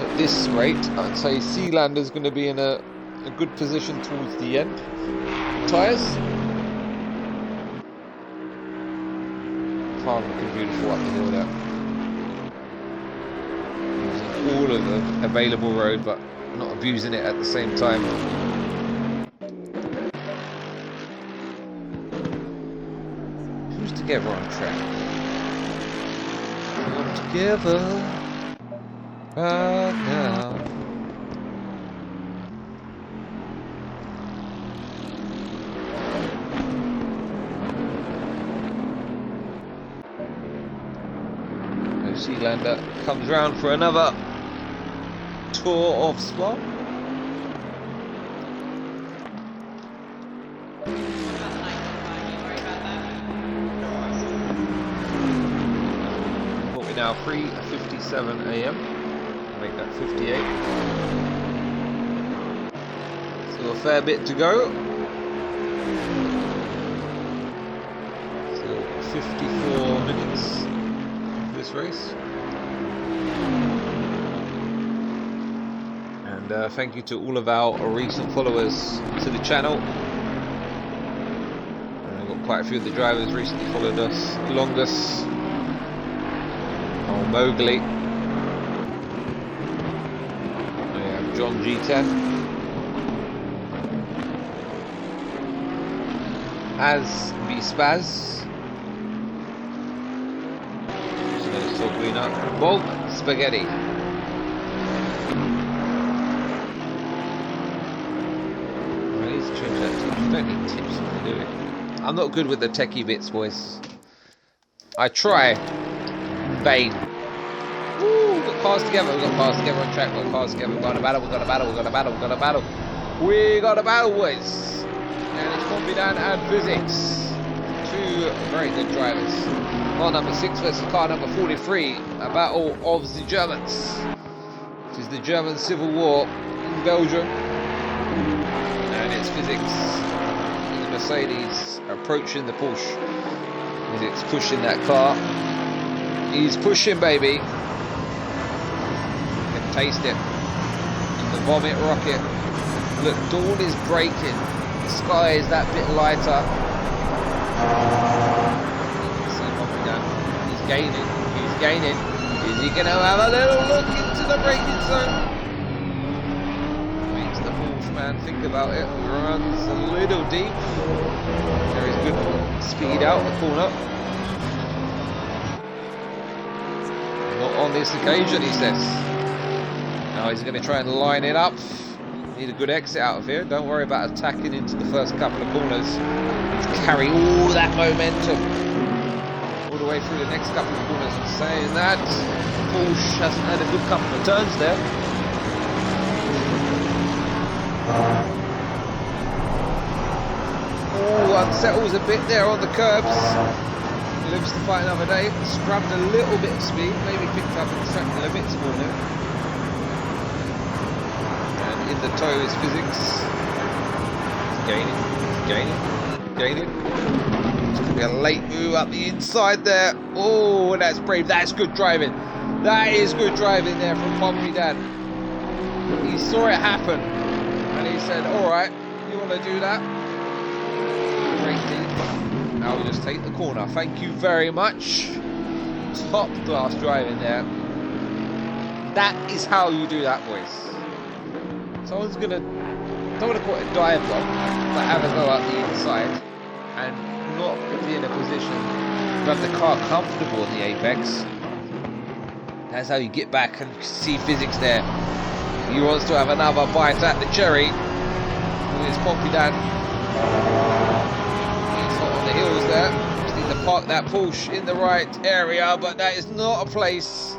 At this rate, I'd say Sealander's going to be in a good position towards the end. Tyres. Car looking beautiful up the hill there. Using all of the available road, but not abusing it at the same time. Who's together on track? All together right now. Sealander comes round for another tour of Spa. What we now 3:57 AM. Make that 58. So a fair bit to go. So 54 minutes. This race, and thank you to all of our recent followers to the channel. I've got quite a few of the drivers recently followed us. Longus, Mowgli, we have John G10, As V Spaz, Bob Spaghetti. I need to change that to, don't need tips on doing it. I'm not good with the techie bits, boys. I try. Bane. Woo, we've got cars together, we've got cars together on track, we've got cars together, we've got a battle, we've got a battle, we've got a battle, we've got a battle. We got a battle, boys. And it's Combidan and Physics. Two very good drivers. Car number 6 versus car number 43, a battle of the Germans. It is the German Civil War in Belgium. And it's Physics in the Mercedes approaching the Porsche. Physics pushing that car. He's pushing, baby. You can taste it. The vomit rocket. Look, dawn is breaking. The sky is that bit lighter. He's gaining. He's gaining. Is he going to have a little look into the braking zone? Makes the Porsche man think about it. Runs a little deep. There is good speed out the corner. on this occasion, he says. Now he's going to try and line it up. Need a good exit out of here. Don't worry about attacking into the first couple of corners. Carry all that momentum all the way through the next couple of corners. And saying that, Porsche hasn't had a good couple of turns there. Oh, unsettles a bit there on the curbs. Lives to fight another day. Scrubbed a little bit of speed, maybe picked up in track limits for him. And in the toe is physics. Gaining. It's going to be a late move up the inside there. Oh, that's brave. That's good driving. That is good driving there from Pompey Dad. He saw it happen and he said, alright, you want to do that? Great. Now we just take the corner. Thank you very much. Top class driving there. That is how you do that, boys. Someone's gonna, don't want to call it a dive bomb, but have a go out the inside and not be in a position to have the car comfortable in the apex. That's how you get back and see physics there. He wants to have another bite at the cherry with his Pompey Dad. He's not on the hills there. Just need to park that Porsche in the right area, but that is not a place.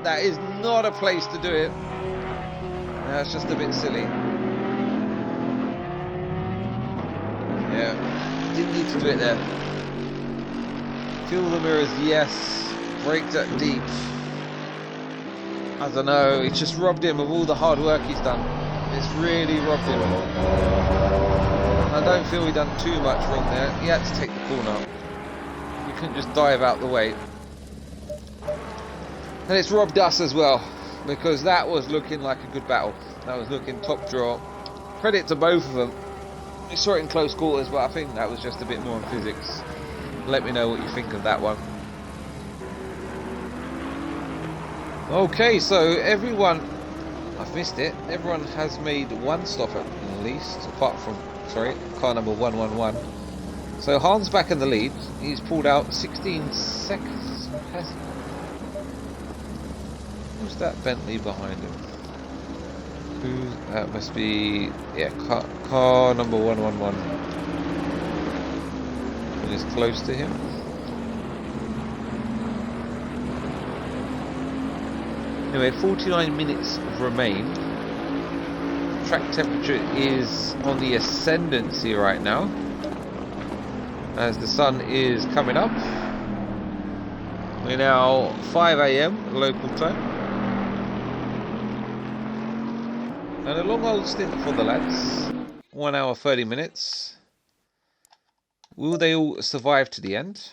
That is not a place to do it. That's just a bit silly. Yeah, didn't need to do it there. Feel the mirrors, yes. Brake that deep. I don't know, it's just robbed him of all the hard work he's done. It's really robbed him. I don't feel he done too much wrong there. He had to take the corner. You couldn't just dive out the way. And it's robbed us as well, because that was looking like a good battle. That was looking top draw. Credit to both of them. We saw it in close quarters, but I think that was just a bit more on physics. Let me know what you think of that one. Okay, so everyone, I've missed it, everyone has made one stop at least, apart from, car number 111. So Han's back in the lead, he's pulled out 16 seconds. Who's that Bentley behind him? That must be, yeah, car number 111. And is close to him. Anyway, 49 minutes remain. Track temperature is on the ascendancy right now, as the sun is coming up. We're now 5 AM local time. And a long old stint for the lads. 1 hour 30 minutes. Will they all survive to the end?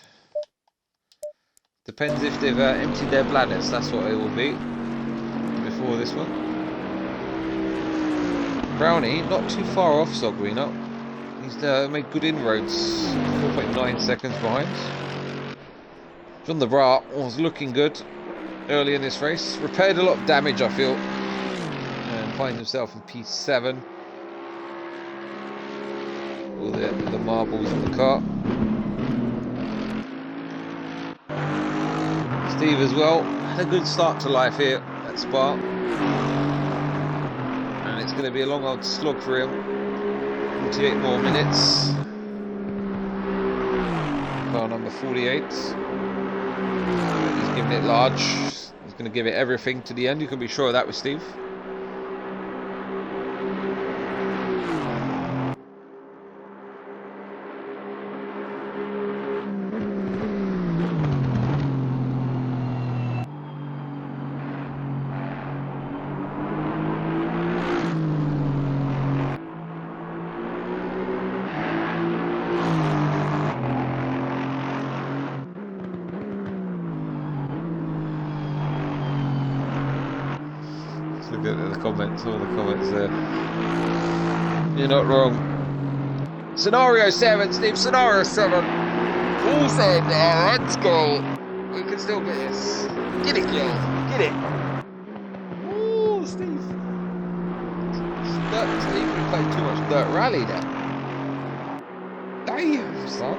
Depends if they've emptied their bladders, that's what it will be. Before this one. Brownie, not too far off Sogweena. He's made good inroads. 4.9 seconds behind. John the Bra was looking good early in this race. Repaired a lot of damage, I feel. And finds himself in P7. All the marbles in the car. Steve as well. Had a good start to life here at Spa. And it's going to be a long old slog for him. 48 more minutes. Car number 48. He's giving it large. He's going to give it everything to the end. You can be sure of that with Steve. Look at the comments, all the comments there. You're not wrong. Scenario 7, Steve, scenario 7. All said, alright, let's go. We can still get this. Get it, yo. Get it. Ooh, Steve. Steve, we played too much dirt rally there. Damn, son.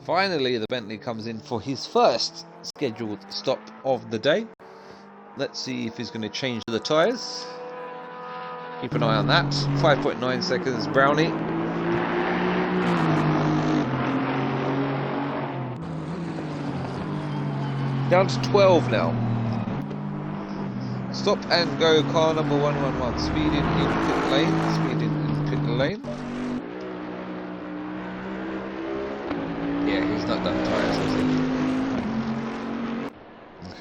Finally, the Bentley comes in for his first scheduled stop of the day. Let's see if he's going to change the tyres. Keep an eye on that. 5.9 seconds, Brownie. Down to 12 now. Stop and go, car number 111. Speeding in pit lane. Speeding in pit lane. Yeah, he's not done tyres, has he?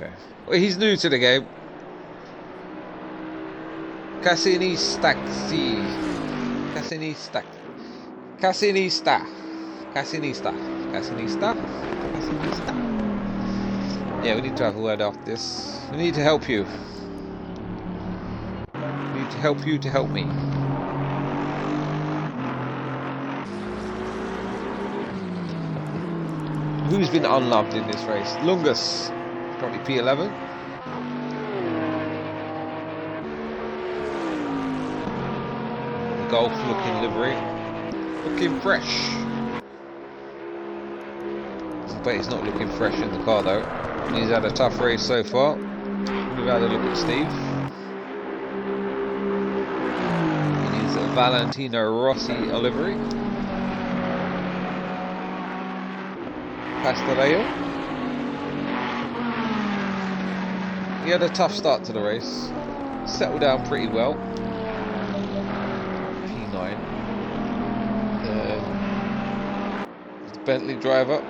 Okay. Well, he's new to the game. Cassinista. Yeah, we need to have a word after this. We need to help you. We need to help you to help me. Who's been unloved in this race? Lungus, probably P11. The Golf looking livery, looking fresh. But he's not looking fresh in the car though. He's had a tough race so far. We've had a look at Steve. He's a Valentino Rossi livery. Pastoreo. He had a tough start to the race. Settled down pretty well. P9. The Bentley driver.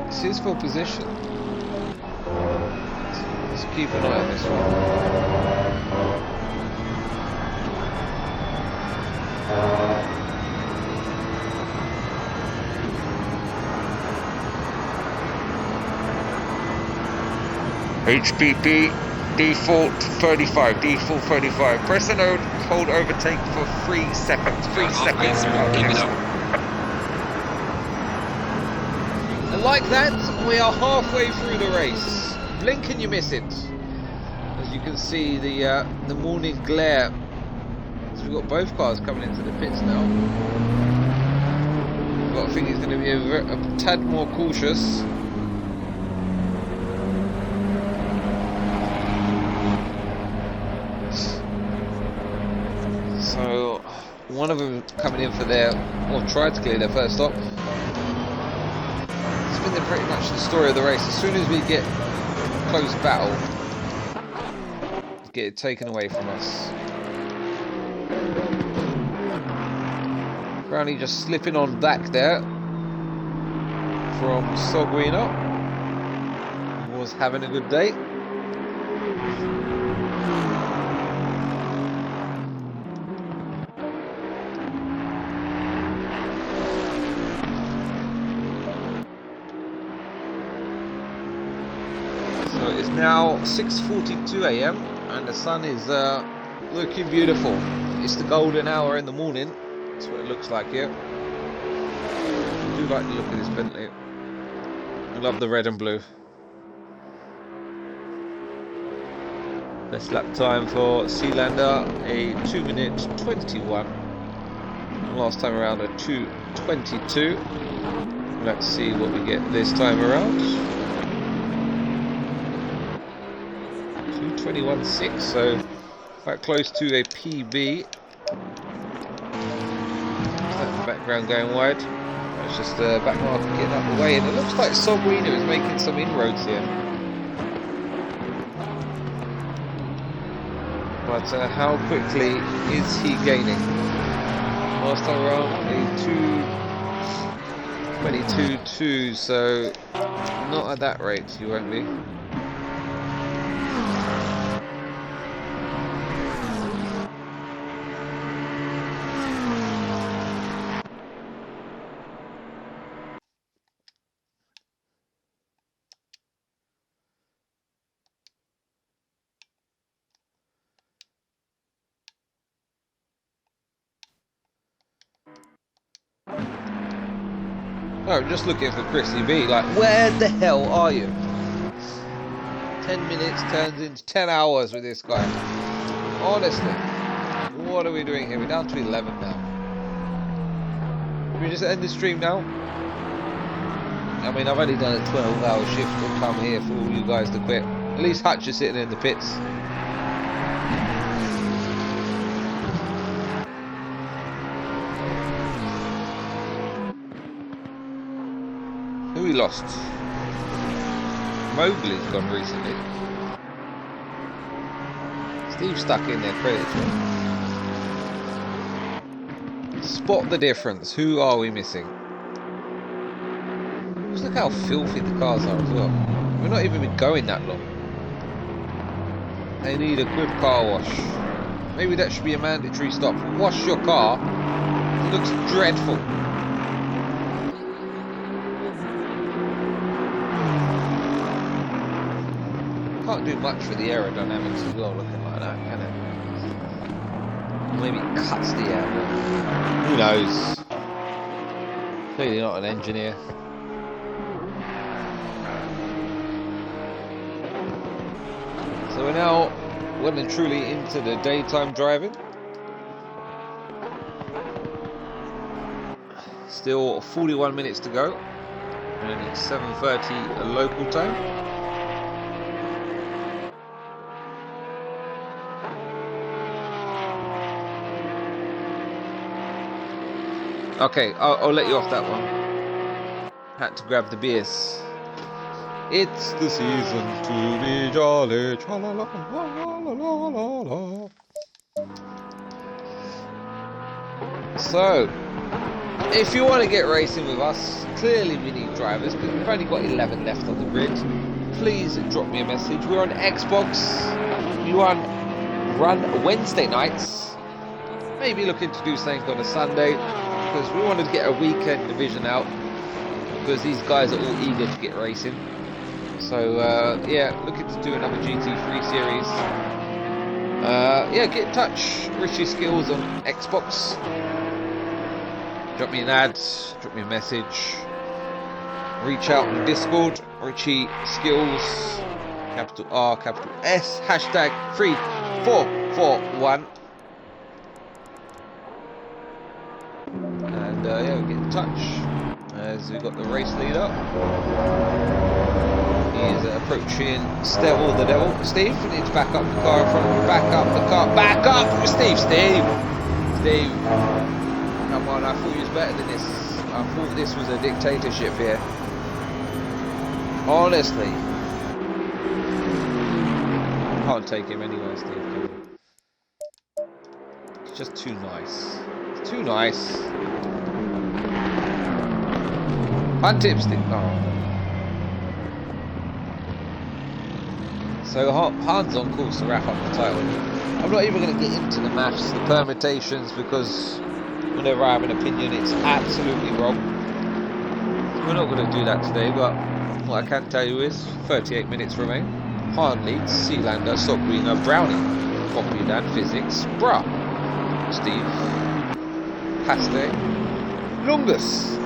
It's his full position. Let's keep an eye on this one. HPP default 35. Default 35. Press and hold overtake for 3 seconds. 3 seconds. Keep it up. And like that, we are halfway through the race. Blink and you miss it. As you can see, the morning glare. So we've got both cars coming into the pits now. But I think he's going to be a tad more cautious. So one of them coming in for their, or tried to clear their first stop. It's been pretty much the story of the race. As soon as we get close battle, get it taken away from us. Brownie just slipping on back there from Sogrino. He was having a good day. So it's now 6:42 AM and the sun is looking beautiful. It's the golden hour in the morning. That's what it looks like here. I do like the look of this Bentley. I love the red and blue. Best lap time for Sealander, a 2:21. Last time around a 2:22. Let's see what we get this time around. 2:21.6, so quite close to a PB. Background going wide. It's just the back marker getting out of the way, and it looks like Sogrino is making some inroads here. But how quickly is he gaining? Last time around a 2:22.2, so not at that rate, you won't be. Oh, I'm just looking for Chrissy B. Like, where the hell are you? 10 minutes turns into 10 hours with this guy. Honestly, what are we doing here? We're down to 11 now. we just end the stream now? I mean, I've only done a 12-hour shift to come here for all you guys to quit. At least Hutch is sitting in the pits. Who we lost? Mowgli's gone recently. Steve's stuck in there, credits. Spot the difference. Who are we missing? Just look how filthy the cars are as well. We've not even been going that long. They need a good car wash. Maybe that should be a mandatory stop. Wash your car. It looks dreadful. Can't do much for the aerodynamics as well looking like that, can it? Maybe it cuts the air. Who knows? Clearly not an engineer. So we're now well and truly into the daytime driving. Still 41 minutes to go. And it's 7:30 local time. Okay, I'll let you off that one. Had to grab the beers. It's the season to be jolly. Cha-la-la-la-la-la-la-la. So, if you want to get racing with us, clearly we need drivers, because we've only got 11 left on the grid. Please drop me a message. We're on Xbox. We run Wednesday nights. Maybe looking to do something on a Sunday, because we wanted to get a weekend division out, because these guys are all eager to get racing. So yeah, looking to do another GT3 series. Yeah, get in touch. Richie Skills on Xbox. Drop me an ad, drop me a message. Reach out on Discord. Richie Skills, capital R, capital S, hashtag 3441. And yeah, we'll get in touch as we've got the race leader. He is approaching Stevil the Devil. Steve, you need to back up the car in front of you. Back up the car. Back up! Steve! Come on, I thought you was better than this. I thought this was a dictatorship here. Honestly. Can't take him anywhere, Steve. It's just too nice. It's too nice. Hunt him, Steve. Oh. So Han's on course to wrap up the title. I'm not even going to get into the maths, the permutations, because whenever I have an opinion, it's absolutely wrong. We're not going to do that today, but what I can tell you is 38 minutes remain. Han leads, Sealander, Sockweener, Brownie, Popudan, Physics, Bruh, Steve, Paste, Lungus,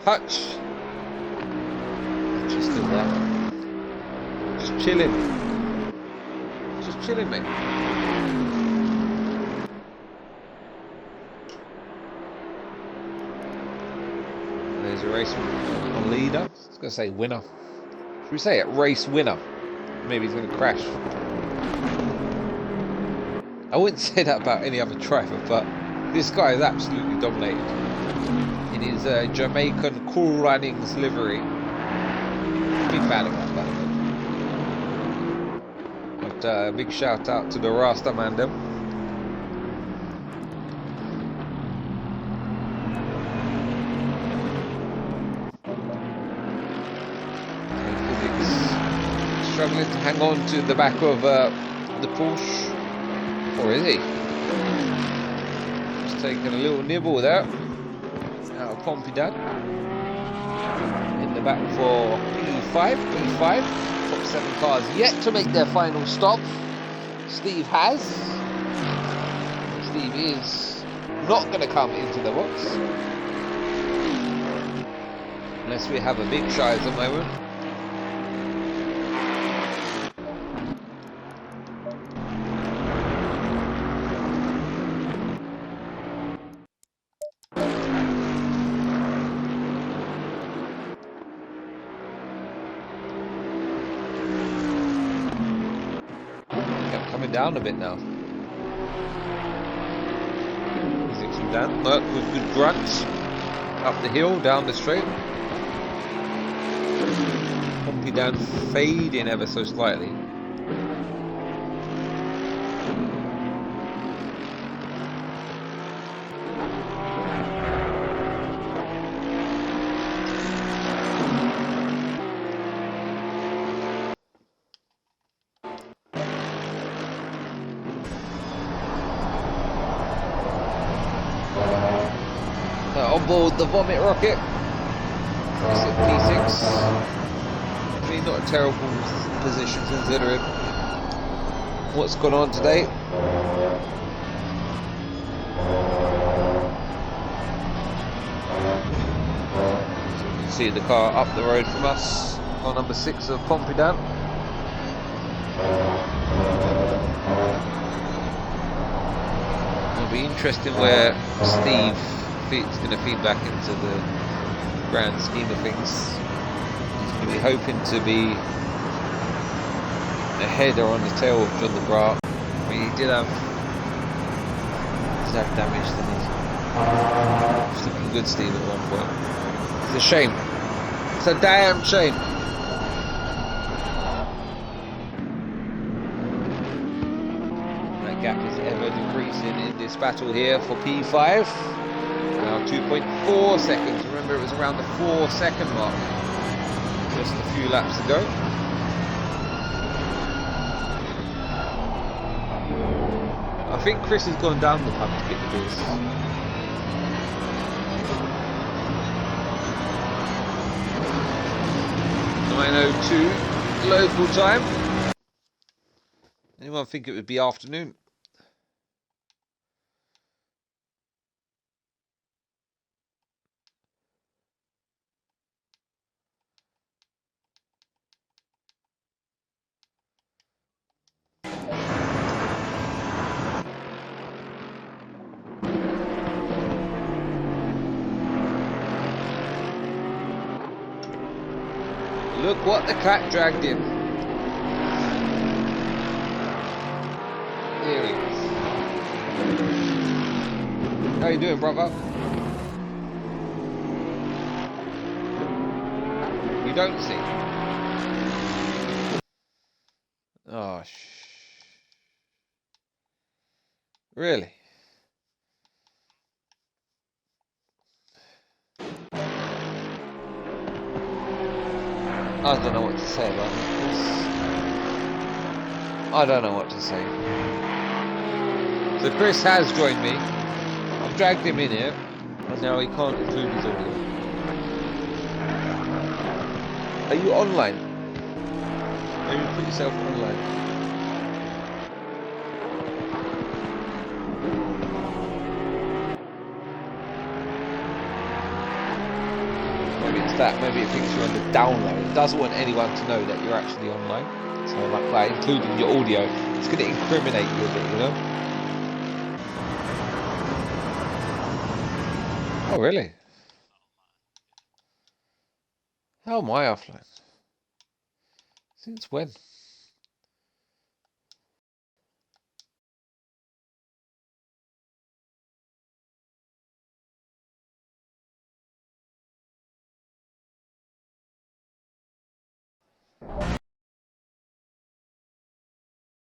Hutch. Hutch is still there. Just chilling. Just chilling, mate. There's a race on leader. I was going to say winner. Should we say it? Race winner. Maybe he's going to crash. I wouldn't say that about any other driver, but this guy is absolutely dominated. In his Jamaican Cool Runnings livery. Big fan of that, by the way. But big shout out to the Rasta man them. Struggling to hang on to the back of the Porsche, or is he? Just taking a little nibble there out of Pompidad. In the back for P5, top 7 cars yet to make their final stop. Steve has. Steve is not going to come into the box unless we have a big try at the moment. slowing down a bit now. Easy to down. Merc with good grunts. Up the hill, down the straight. Pompey down, fading ever so slightly. On board the Vomit rocket. It's at P6. I mean, not a terrible position considering what's gone on today. So you can see the car up the road from us, car number 6 of Pompidou. It'll be interesting where Steve it's going to feed back into the grand scheme of things. He's going to be hoping to be ahead or on the tail of John DeGraat. I mean, he did have damage, didn't he? He's looking good, Steve, at one point. It's a shame. It's a damn shame. That gap is ever decreasing in this battle here for P5. Now 2.4 seconds. Remember, it was around the 4-second mark just a few laps ago. I think Chris has gone down the pub to get the beers. 9:02 local time. Anyone think it would be afternoon? Look what the cat dragged in. Here he is. How you doing, brother? You don't see. Oh, really? I don't know what to say about this. I don't know what to say. So Chris has joined me. I've dragged him in here, and now he can't include his audio. Are you online? Maybe put yourself online. Maybe it's that. Maybe it thinks you're on the download. It doesn't want anyone to know that you're actually online. So like by including your audio, it's going to incriminate you a bit, you know? Oh, really? How am I offline? Since when?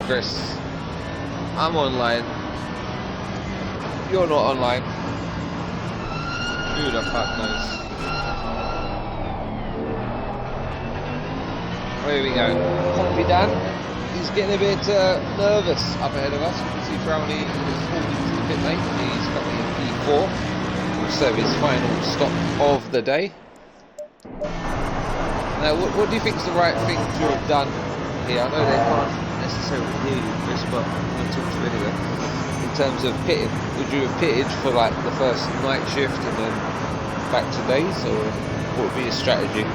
Chris, I'm online. You're not online. Who the fuck knows? Here we go. Pompidou. He's getting a bit nervous up ahead of us. You can see Brownie is falling into the pit lane. He's currently in P4. So his final stop of the day. Now, what do you think is the right thing to have done here? I know they can't necessarily hear you, Chris, but I'm going to talk to you anyway. In terms of pitting, would you have pitted for like the first night shift and then back to days, or what would be your strategy?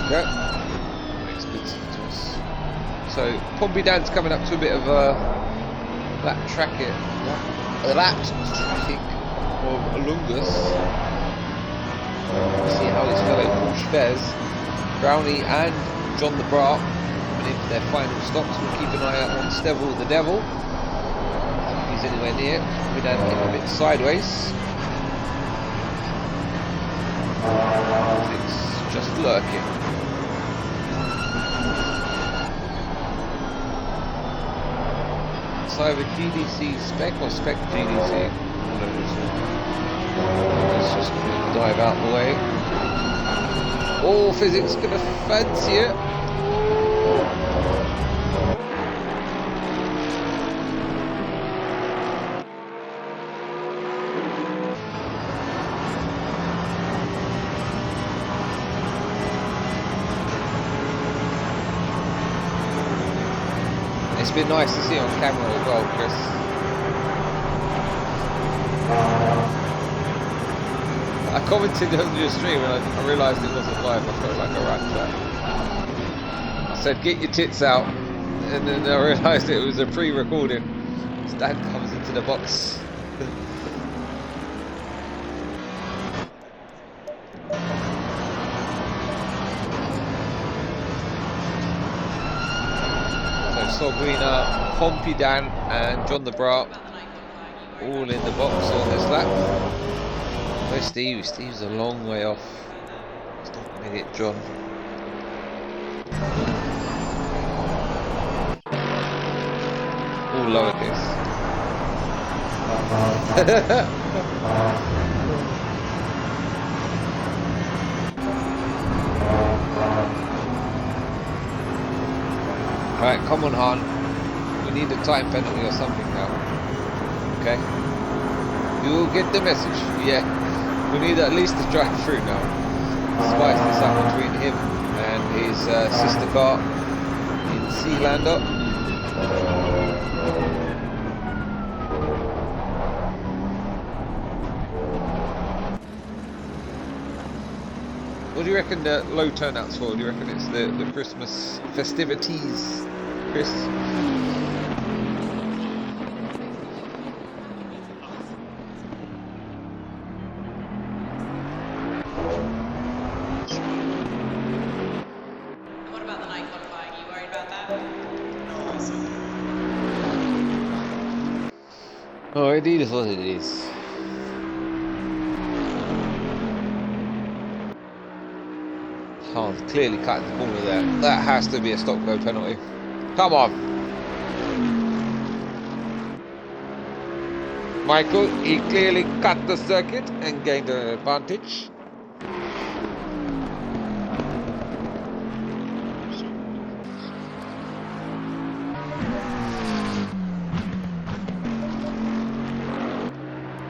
Okay. Makes good sense to us. So Pompeydan's coming up to a bit of a lap traffic of Alungus. See how his fellow Porsche fares. Brownie and John the Brat coming in for their final stops. We'll keep an eye out on Stevel the Devil. If he's anywhere near, Pompeydan getting a bit sideways. It's just lurking. It's either GDC spec or spec GDC. Let's just dive out the way. Oh, physics gonna fancy it. It's been nice to see on camera as well, Chris. I commented on your stream and I realised it wasn't live. I felt like a rat chat. I said, get your tits out. And then I realised it was a pre-recording. Stan comes into the box. Sobrina, Pompeydan and John the Brat all in the box on this lap. Where's Steve? Steve's a long way off. He's not going to get John. All lowercase. Alright, come on Han. We need a time penalty or something now. Okay? You will get the message. Yeah. We need at least a drive through now. Spice this up between him and his sister car in Sealander. What do you reckon the low turnout's for? Do you reckon it's the Christmas festivities, Chris? What about the night qualifying? Are you worried about that? Oh, indeed is what it is. Oh, clearly cutting the corner there. That has to be a stop-go penalty. Come on. Michael, he clearly cut the circuit and gained an advantage.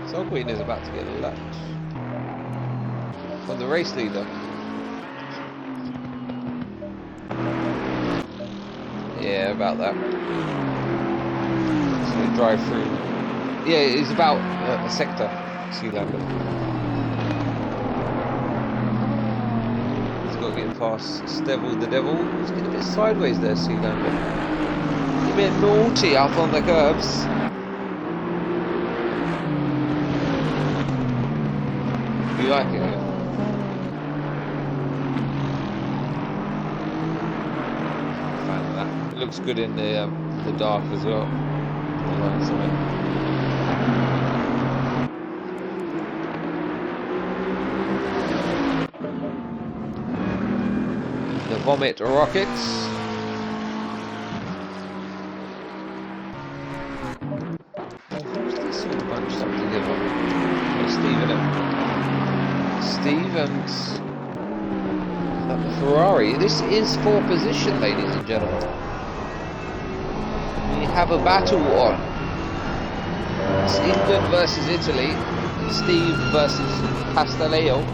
Solgreen is about to get lapped from the race leader. Yeah, about that. So we drive through. Yeah, it's about a sector, Sealander. He's got to get past Stevel the Devil. He's getting a bit sideways there, Sealander. He's a bit naughty up on the curbs. You like it, yeah? It looks good in the dark as well. The lights on it. The Vomit Rockets. Who's this all bunched up together? Oh, Steve in it. Steve and that Ferrari. This is for position, ladies and gentlemen. We have a battle on. It's England versus Italy. Steve versus Castelleo. He's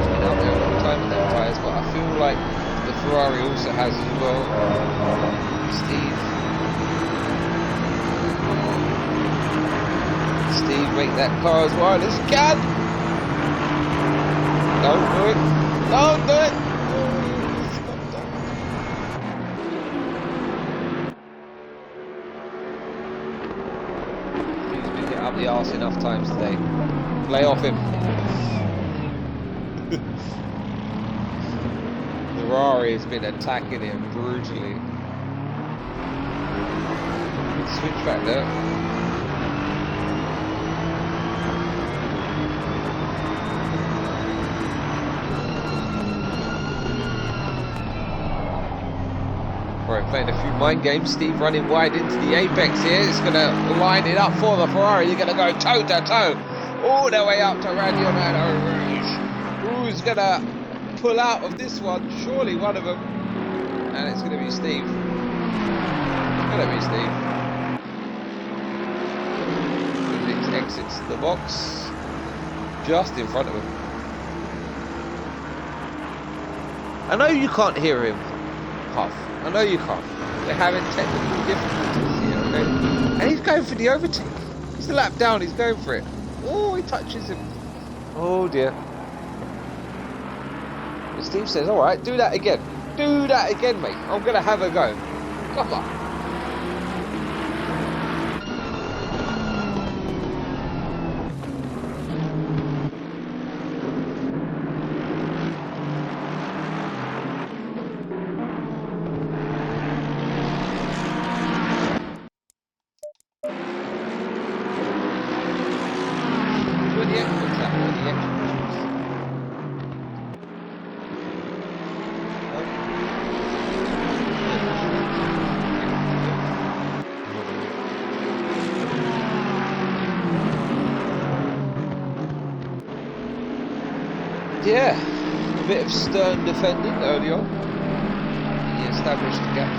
been out there a long time with them tyres, but I feel like the Ferrari also has as well. Steve, make that car as wide as you can. Don't do it. Don't do it. the arse enough times today. Lay off him. Ferrari has been attacking him brutally. Switch back there. Right, playing a few mind games. Steve running wide into the apex here. It's going to line it up for the Ferrari. They're going to go toe to toe all the way up to Radionado Rouge. Who's going to pull out of this one? Surely one of them. And it's going to be Steve. It's going to be Steve. It exits the box just in front of him. I know you can't hear him, Huff. I know you can't. They're having technical difficulties here, okay? And he's going for the overtake. He's a lap down, he's going for it. Oh, he touches him. Oh dear. And Steve says, alright, do that again. Do that again, mate. I'm going to have a go. Come on. Yeah, a bit of stern defending early on. He established the gap.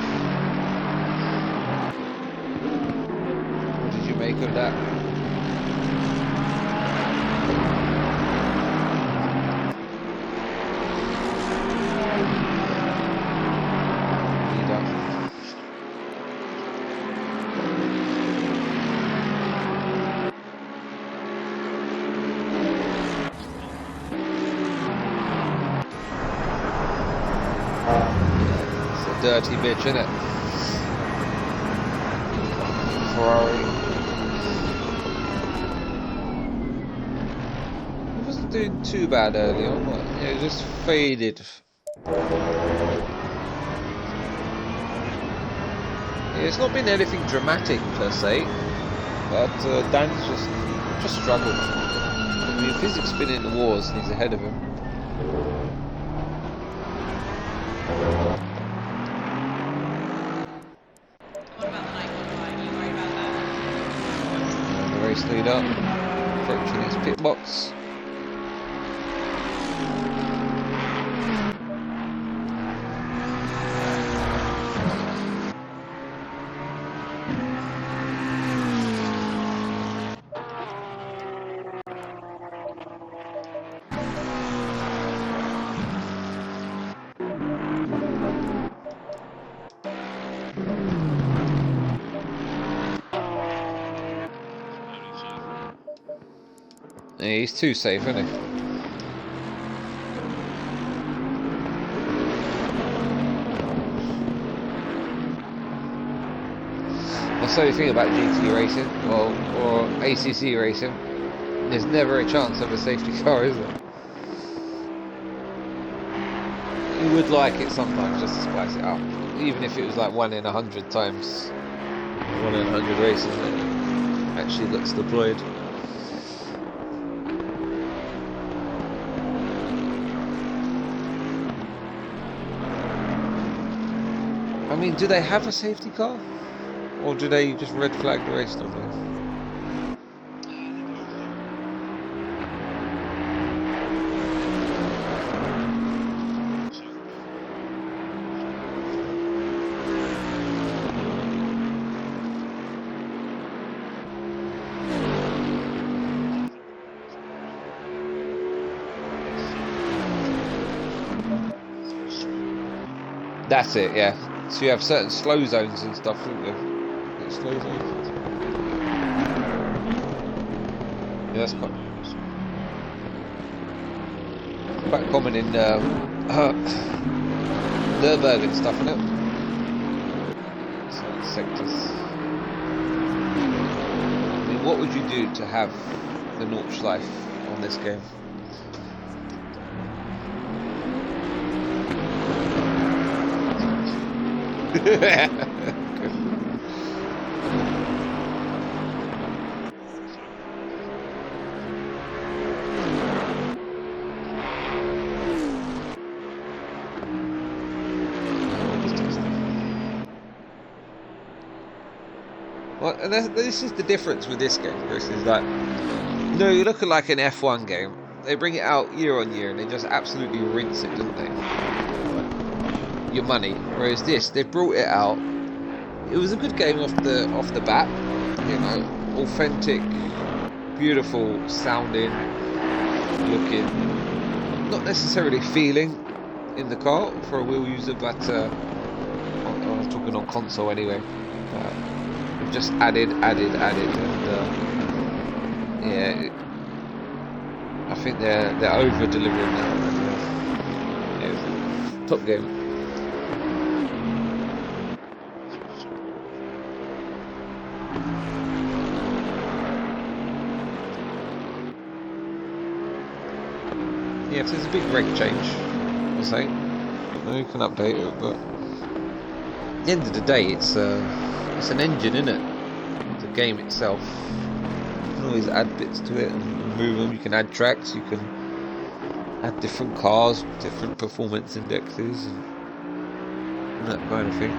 What did you make of that? Dirty bitch, innit? Ferrari. He wasn't doing too bad early on, but yeah, it just faded. Yeah, it's not been anything dramatic per se, but Dan's just struggled. I mean, physics been in the wars and he's ahead of him. Leader approaching his pit box. Yeah, he's too safe, isn't he? That's the only thing about GT racing, or ACC racing. There's never a chance of a safety car, is there? You would like it sometimes just to spice it up, even if it was like 1 in 100 times, 1 in 100 races that actually gets deployed. I mean, do they have a safety car? Or do they just red flag the race normally? That's it, yeah. So you have certain slow zones and stuff, don't you? Slow zones. Yeah, that's quite common in Nürburgring and stuff, isn't it? Certain sectors. I mean, What would you do to have the Nordschleife on this game? Well, and this is the difference with this game, Chris, is that, you know, you look at like an F1 game, they bring it out year on year and they just absolutely rinse it, don't they? Your money. Whereas this, they brought it out. It was a good game off the bat, you know, authentic, beautiful sounding, looking, not necessarily feeling in the car for a wheel user, but I was talking on console anyway. Just added, and yeah, I think they're over delivering now. Yeah, top game. Yeah, if there's a big rate change, I'm saying, you can update it, but at the end of the day, it's an engine, isn't it? The game itself. You can always add bits to it and move them. You can add tracks. You can add different cars, different performance indexes, and that kind of thing.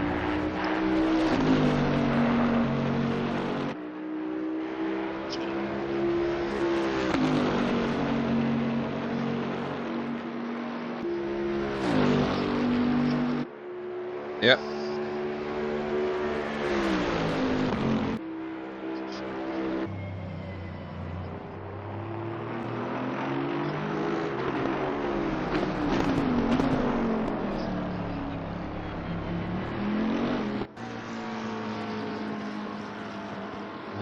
Yep.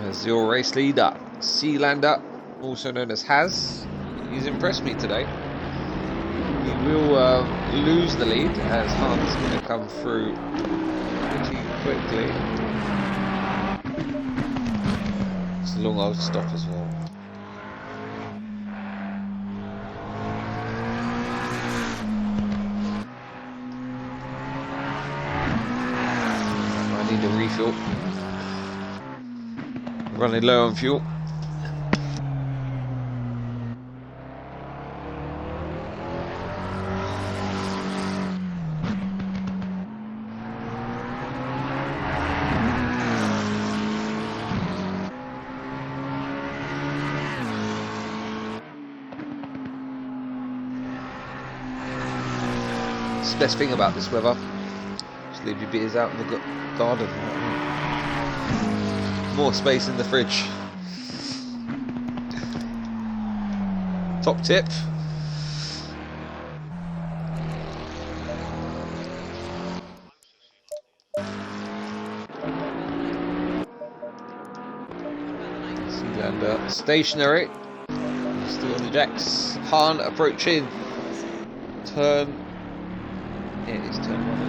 As your race leader, Sealander, also known as Haz, he's impressed me today. He will lose the lead as Hans is going to come through pretty quickly. It's a long old stop as well. I need a refill. Running low on fuel. It's the best thing about this weather. Just leave your beers out in the garden. More space in the fridge. Top tip. Sealander stationary. Still on the decks. Han approaching. Turn. It is turn 1.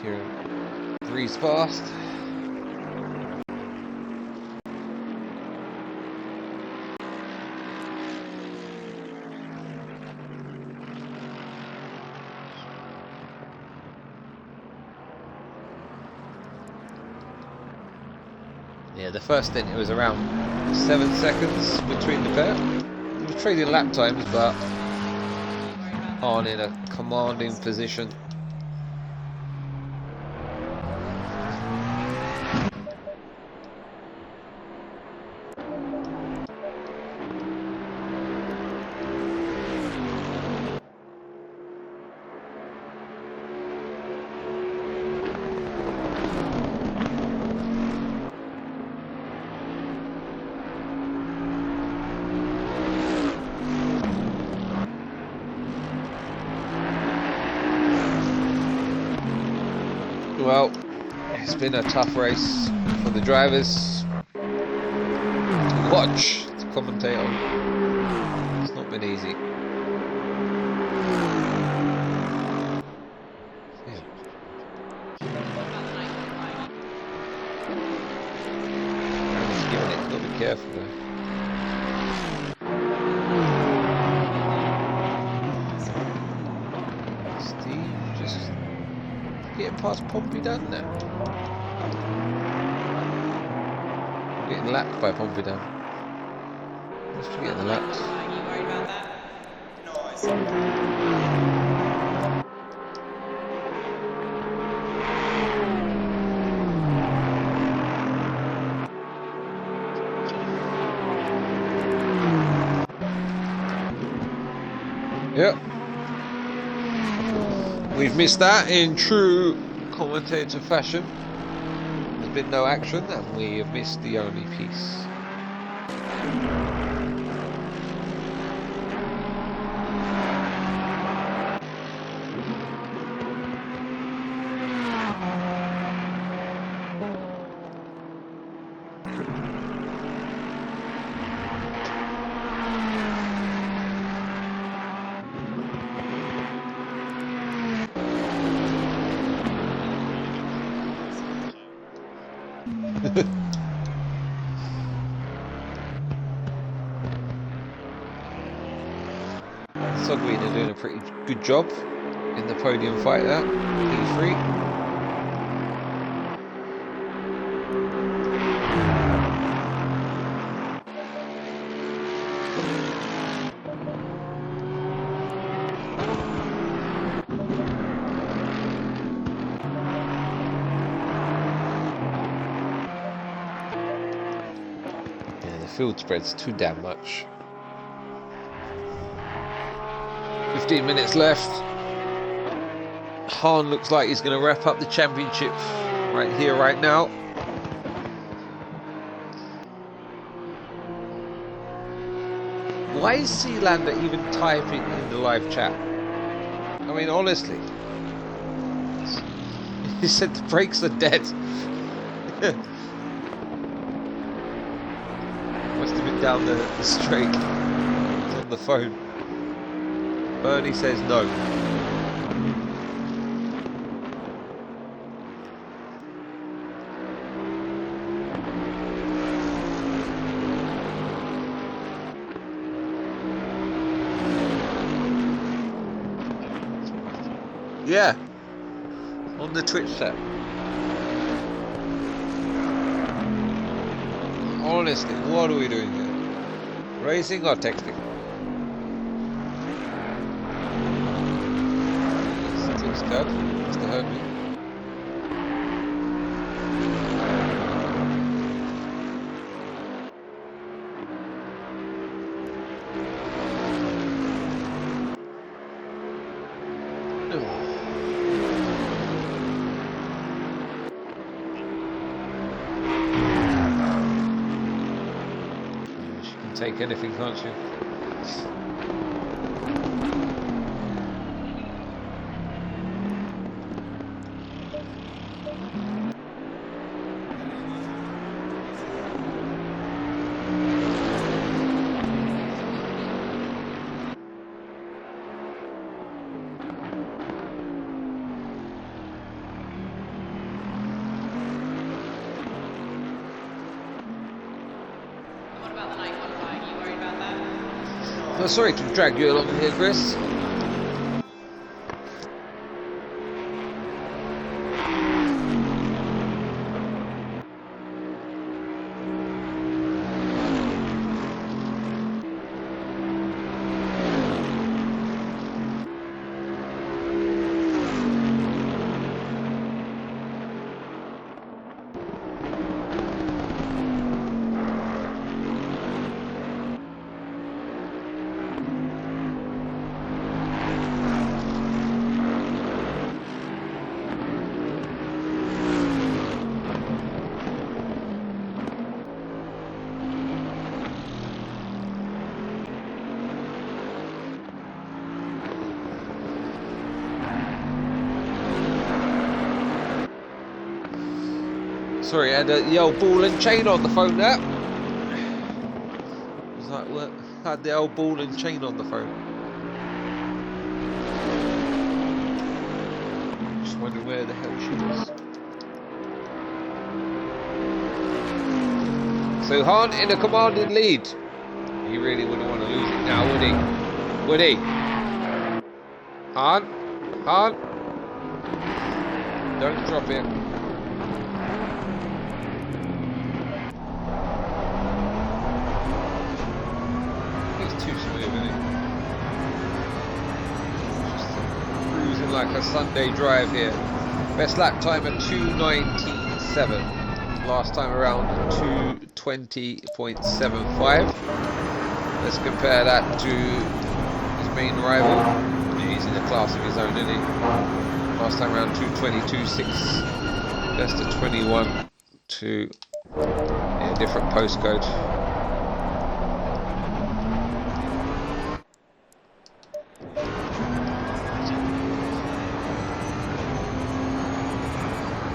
Here, breeze past. Yeah, the first stint it was around 7 seconds between the pair. We were trading lap times, but on in a commanding position. Well, it's been a tough race for the drivers to watch, to commentate on. It's not been easy. giving it. Gotta be careful though. Steve just getting past Pompidou now. Getting lapped by Pompidou. Just getting the laps. Are you worried about that? No, I see. Yep. We've missed that in true commentator fashion. There's been no action and we have missed the only piece. Sogween are doing a pretty good job in the podium fight there. P3. Yeah, the field spread's too damn much. 15 minutes left. Hahn looks like he's going to wrap up the championship right here, right now. Why is Sealander even typing in the live chat? I mean, honestly. He said the brakes are dead. Must have been down the straight. He's on the phone. Bernie says no. Yeah. On the Twitch chat. Honestly, what are we doing here? Racing or texting? Mr. Herbie. She can take anything, can't she? What about the night qualifying? Are you worried about that? Oh, sorry to drag you along here, Chris. Sorry, I had the old ball and chain on the phone there. It was like, what? I had the old ball and chain on the phone. Just wondering where the hell she was. So Hahn in a commanding lead. He really wouldn't want to lose it now, would he? Would he? Hahn? Don't drop it. He's too smooth, isn't he? Just cruising like a Sunday drive here. Best lap time at 2:19.7. Last time around 2:20.75. Let's compare that to his main rival. He's in a class of his own, isn't he? Last time around 2:22.6. Best of 21 to a different postcode.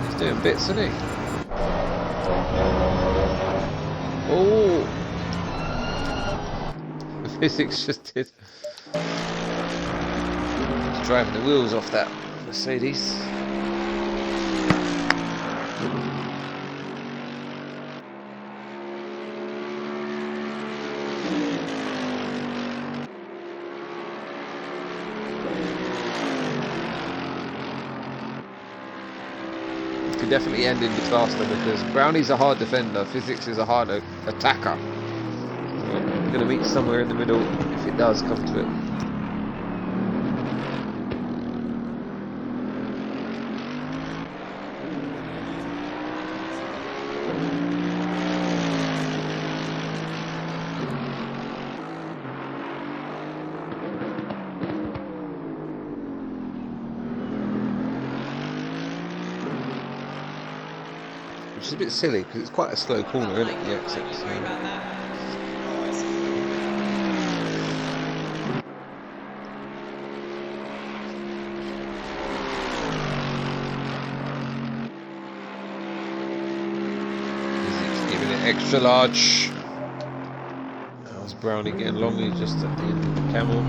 He's doing bits, isn't he? Oh! The physics just did. He's driving the wheels off that Mercedes. Could definitely end in disaster because Brownie's a hard defender, Physics is a hard attacker. So we're going to meet somewhere in the middle if it does come to it. Which is a bit silly because it's quite a slow corner, isn't it? The exit. So. Physics giving it extra large. How's Brownie getting along? He's just at the end of the camel.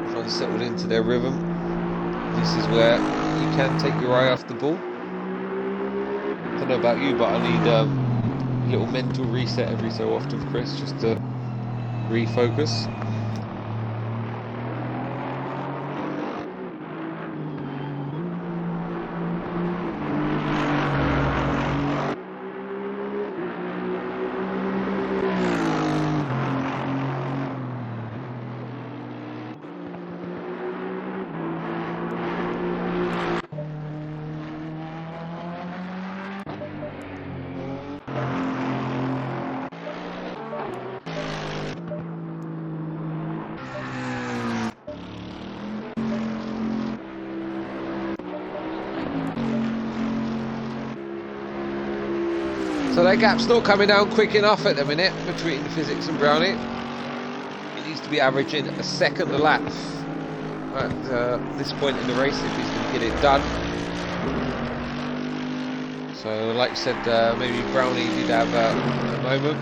Everyone's settled into their rhythm. This is where you can take your eye off the ball. I don't know about you, but I need a little mental reset every so often, Chris, just to refocus. So that gap's not coming down quick enough at the minute between Physics and Brownie. He needs to be averaging a second a lap at this point in the race if he's going to get it done. So like I said, maybe Brownie did have a moment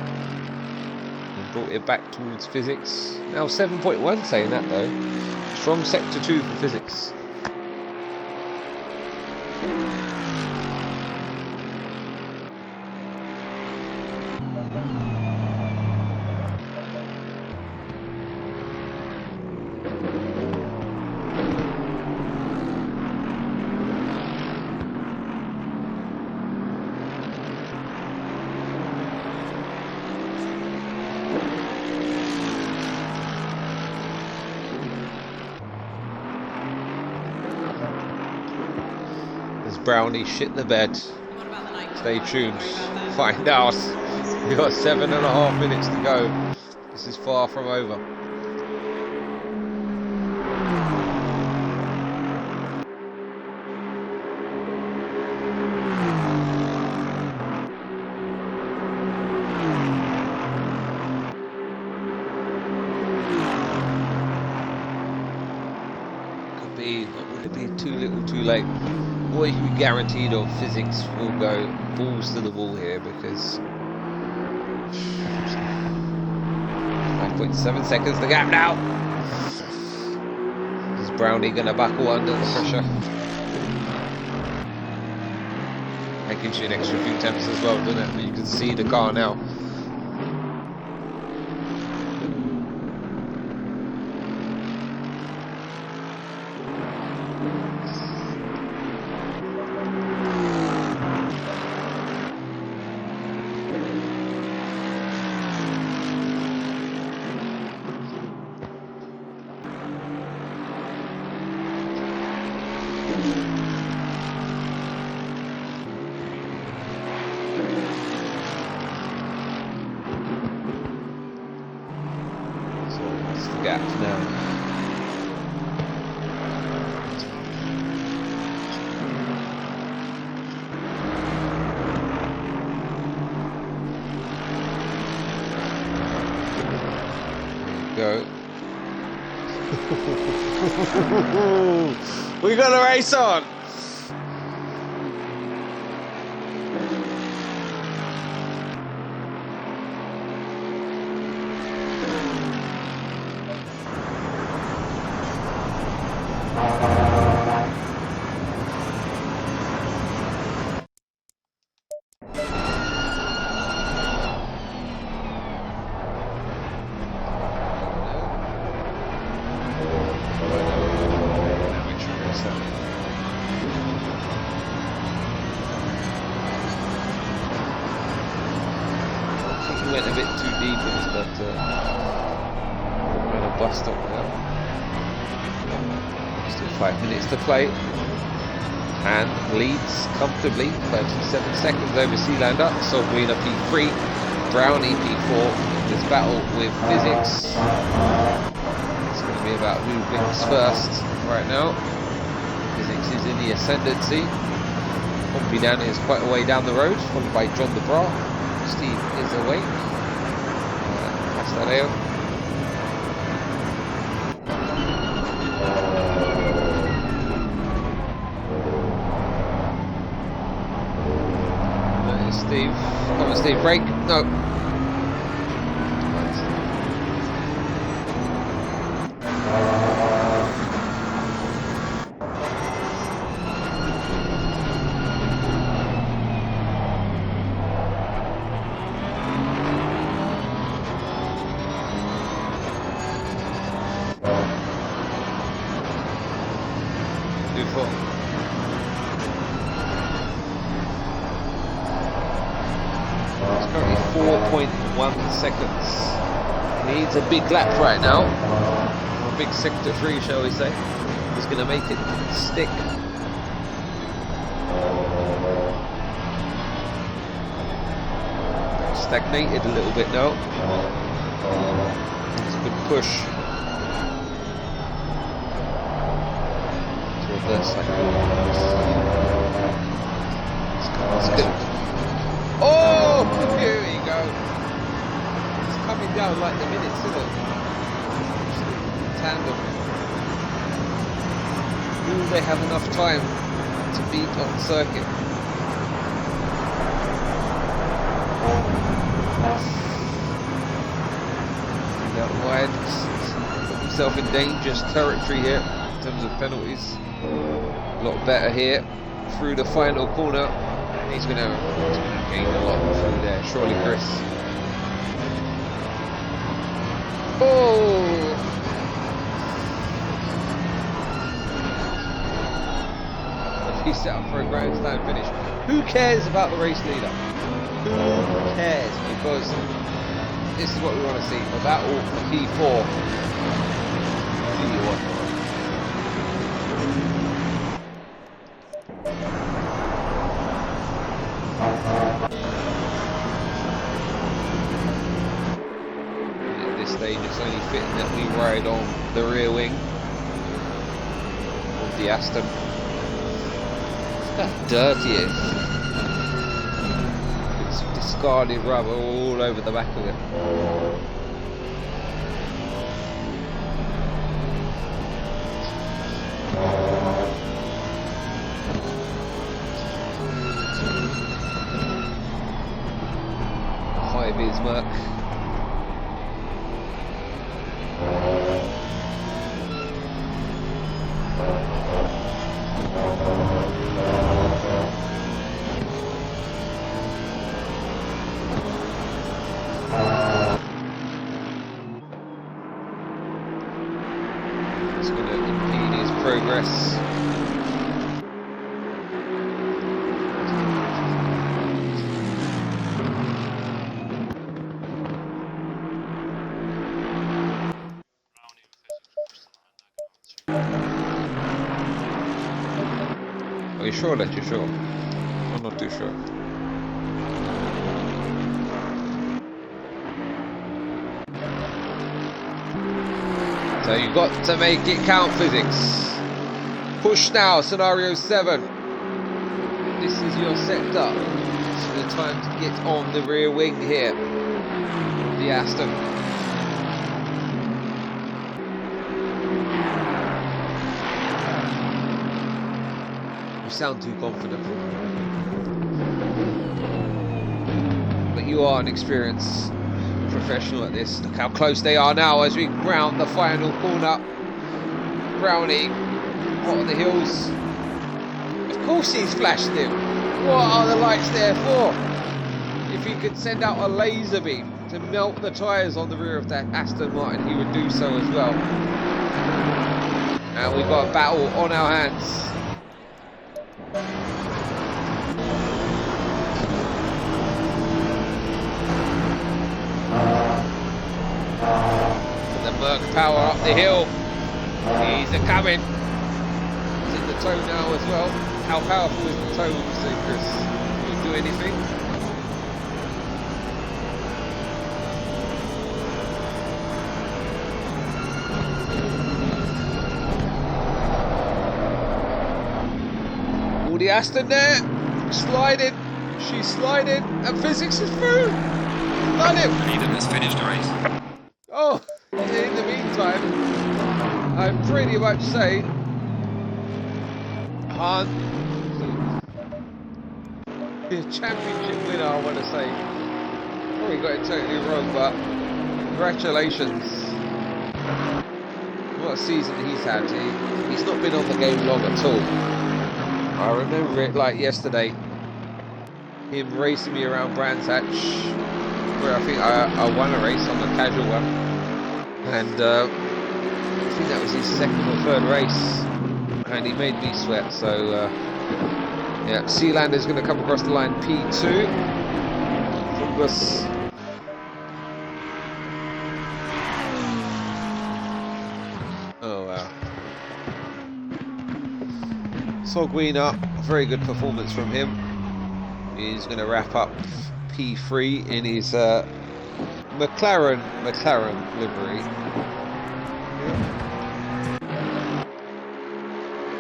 and brought it back towards Physics. Now 7.1 saying that though. Strong sector 2 for Physics. Brownie shit the bed. Stay tuned. Find out. We've got 7.5 minutes to go. This is far from over. Could be, would it be too little too late? Boy, you guaranteed of Physics will go balls to the wall here because 5.7 seconds the gap now. Is Brownie gonna buckle under the pressure? That gives you an extra few temps as well, doesn't it? But you can see the car now. Gap now. There you go. We got a race on. Went a bit too deep in this, but we're on a bus stop now. Still 5 minutes to play. And leads comfortably, 37 seconds over Sealander. Solgreener P3, Brownie P4. This battle with Physics. It's going to be about who blinks first right now. Physics is in the ascendancy. Pompey down is quite a way down the road, followed by John DeBra. Steve is awake. Pastoreo. There's Steve. Come on, Steve, break. No. Beautiful. It's currently 4.1 seconds. Needs a big lap right now. A big sector 3, shall we say. He's going to make it stick. Stagnated a little bit now. It's a good push. Reverse cycle. It's good. Oh, here we go. It's coming down like the minutes, isn't it? Tandem. Will they have enough time to beat on circuit? That wide, put himself in dangerous territory here in terms of penalties. A lot better here through the final corner. He's going to gain a lot through there, surely, Chris. Oh! He's set up for a grandstand finish. Who cares about the race leader? Who cares? Because this is what we want to see. A battle for P4. Do you want? At this stage, it's only fitting that we ride on the rear wing of the Aston. Look how dirty it is. It's discarded rubber all over the back of it. High Bismarck. press. Are you sure that you're sure? I'm not too sure. So you've got to make it count, physics. Push now, scenario 7. This is your sector. It's the time to get on the rear wing here. The Aston. You sound too confident. But you are an experienced professional at this. Look how close they are now as we round the final corner. Brownie, what are the hills? Of course he's flashed him. What are the lights there for? If he could send out a laser beam to melt the tyres on the rear of that Aston Martin, he would do so as well. And we've got a battle on our hands. The Merc power up the hill. He's a-coming. He's in the toe now as well. How powerful is the toe, would you say, Chris? Will it do anything? All the Aston there. Sliding. She's sliding. And physics is through. Done him. Eden has finished the race. Oh, in the meantime, I'm pretty much saying Han, the championship winner, I want to say. Probably got it totally wrong, but congratulations. What a season he's had. He's not been on the game long at all. I remember it like yesterday. Him racing me around Brands Hatch, where I think I won a race on the casual one. And I think that was his second or third race, and he made me sweat. So yeah, Sealand is going to come across the line P2. Fungus. Oh wow. Sogwina, very good performance from him. He's going to wrap up P3 in his McLaren livery.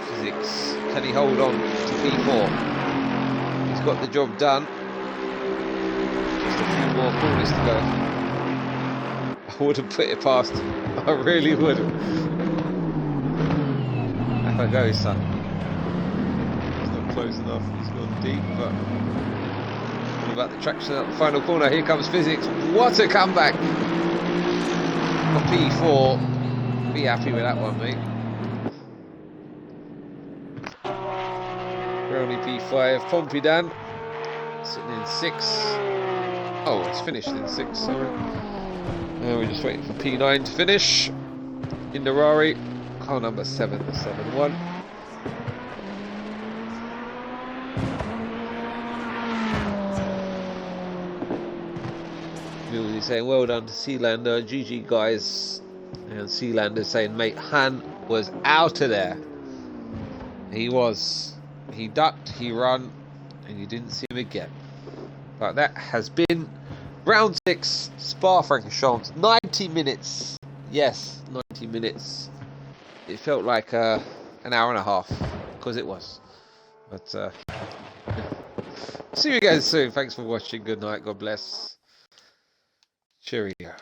Physics. Can he hold on to P4? He's got the job done. Just a few more corners to go. I wouldn't put it past him. I really wouldn't. Have a go, son. He's not close enough. He's gone deep, but about the traction at the final corner. Here comes Physics. What a comeback for P4. Be happy with that one, mate. Brownie P5. Pompidou sitting in 6. Oh, it's finished in 6, sorry. We're just waiting for P9 to finish in the Rari. Car number 771. He's saying well done to Sealander, GG guys. And Sealander saying, mate, Han was out of there. He was. He ducked, he ran, and you didn't see him again. But that has been round 6, Spa-Francorchamps. 90 minutes. Yes, 90 minutes. It felt like an hour and a half, because it was. But see you again soon. Thanks for watching. Good night. God bless. Cheerio.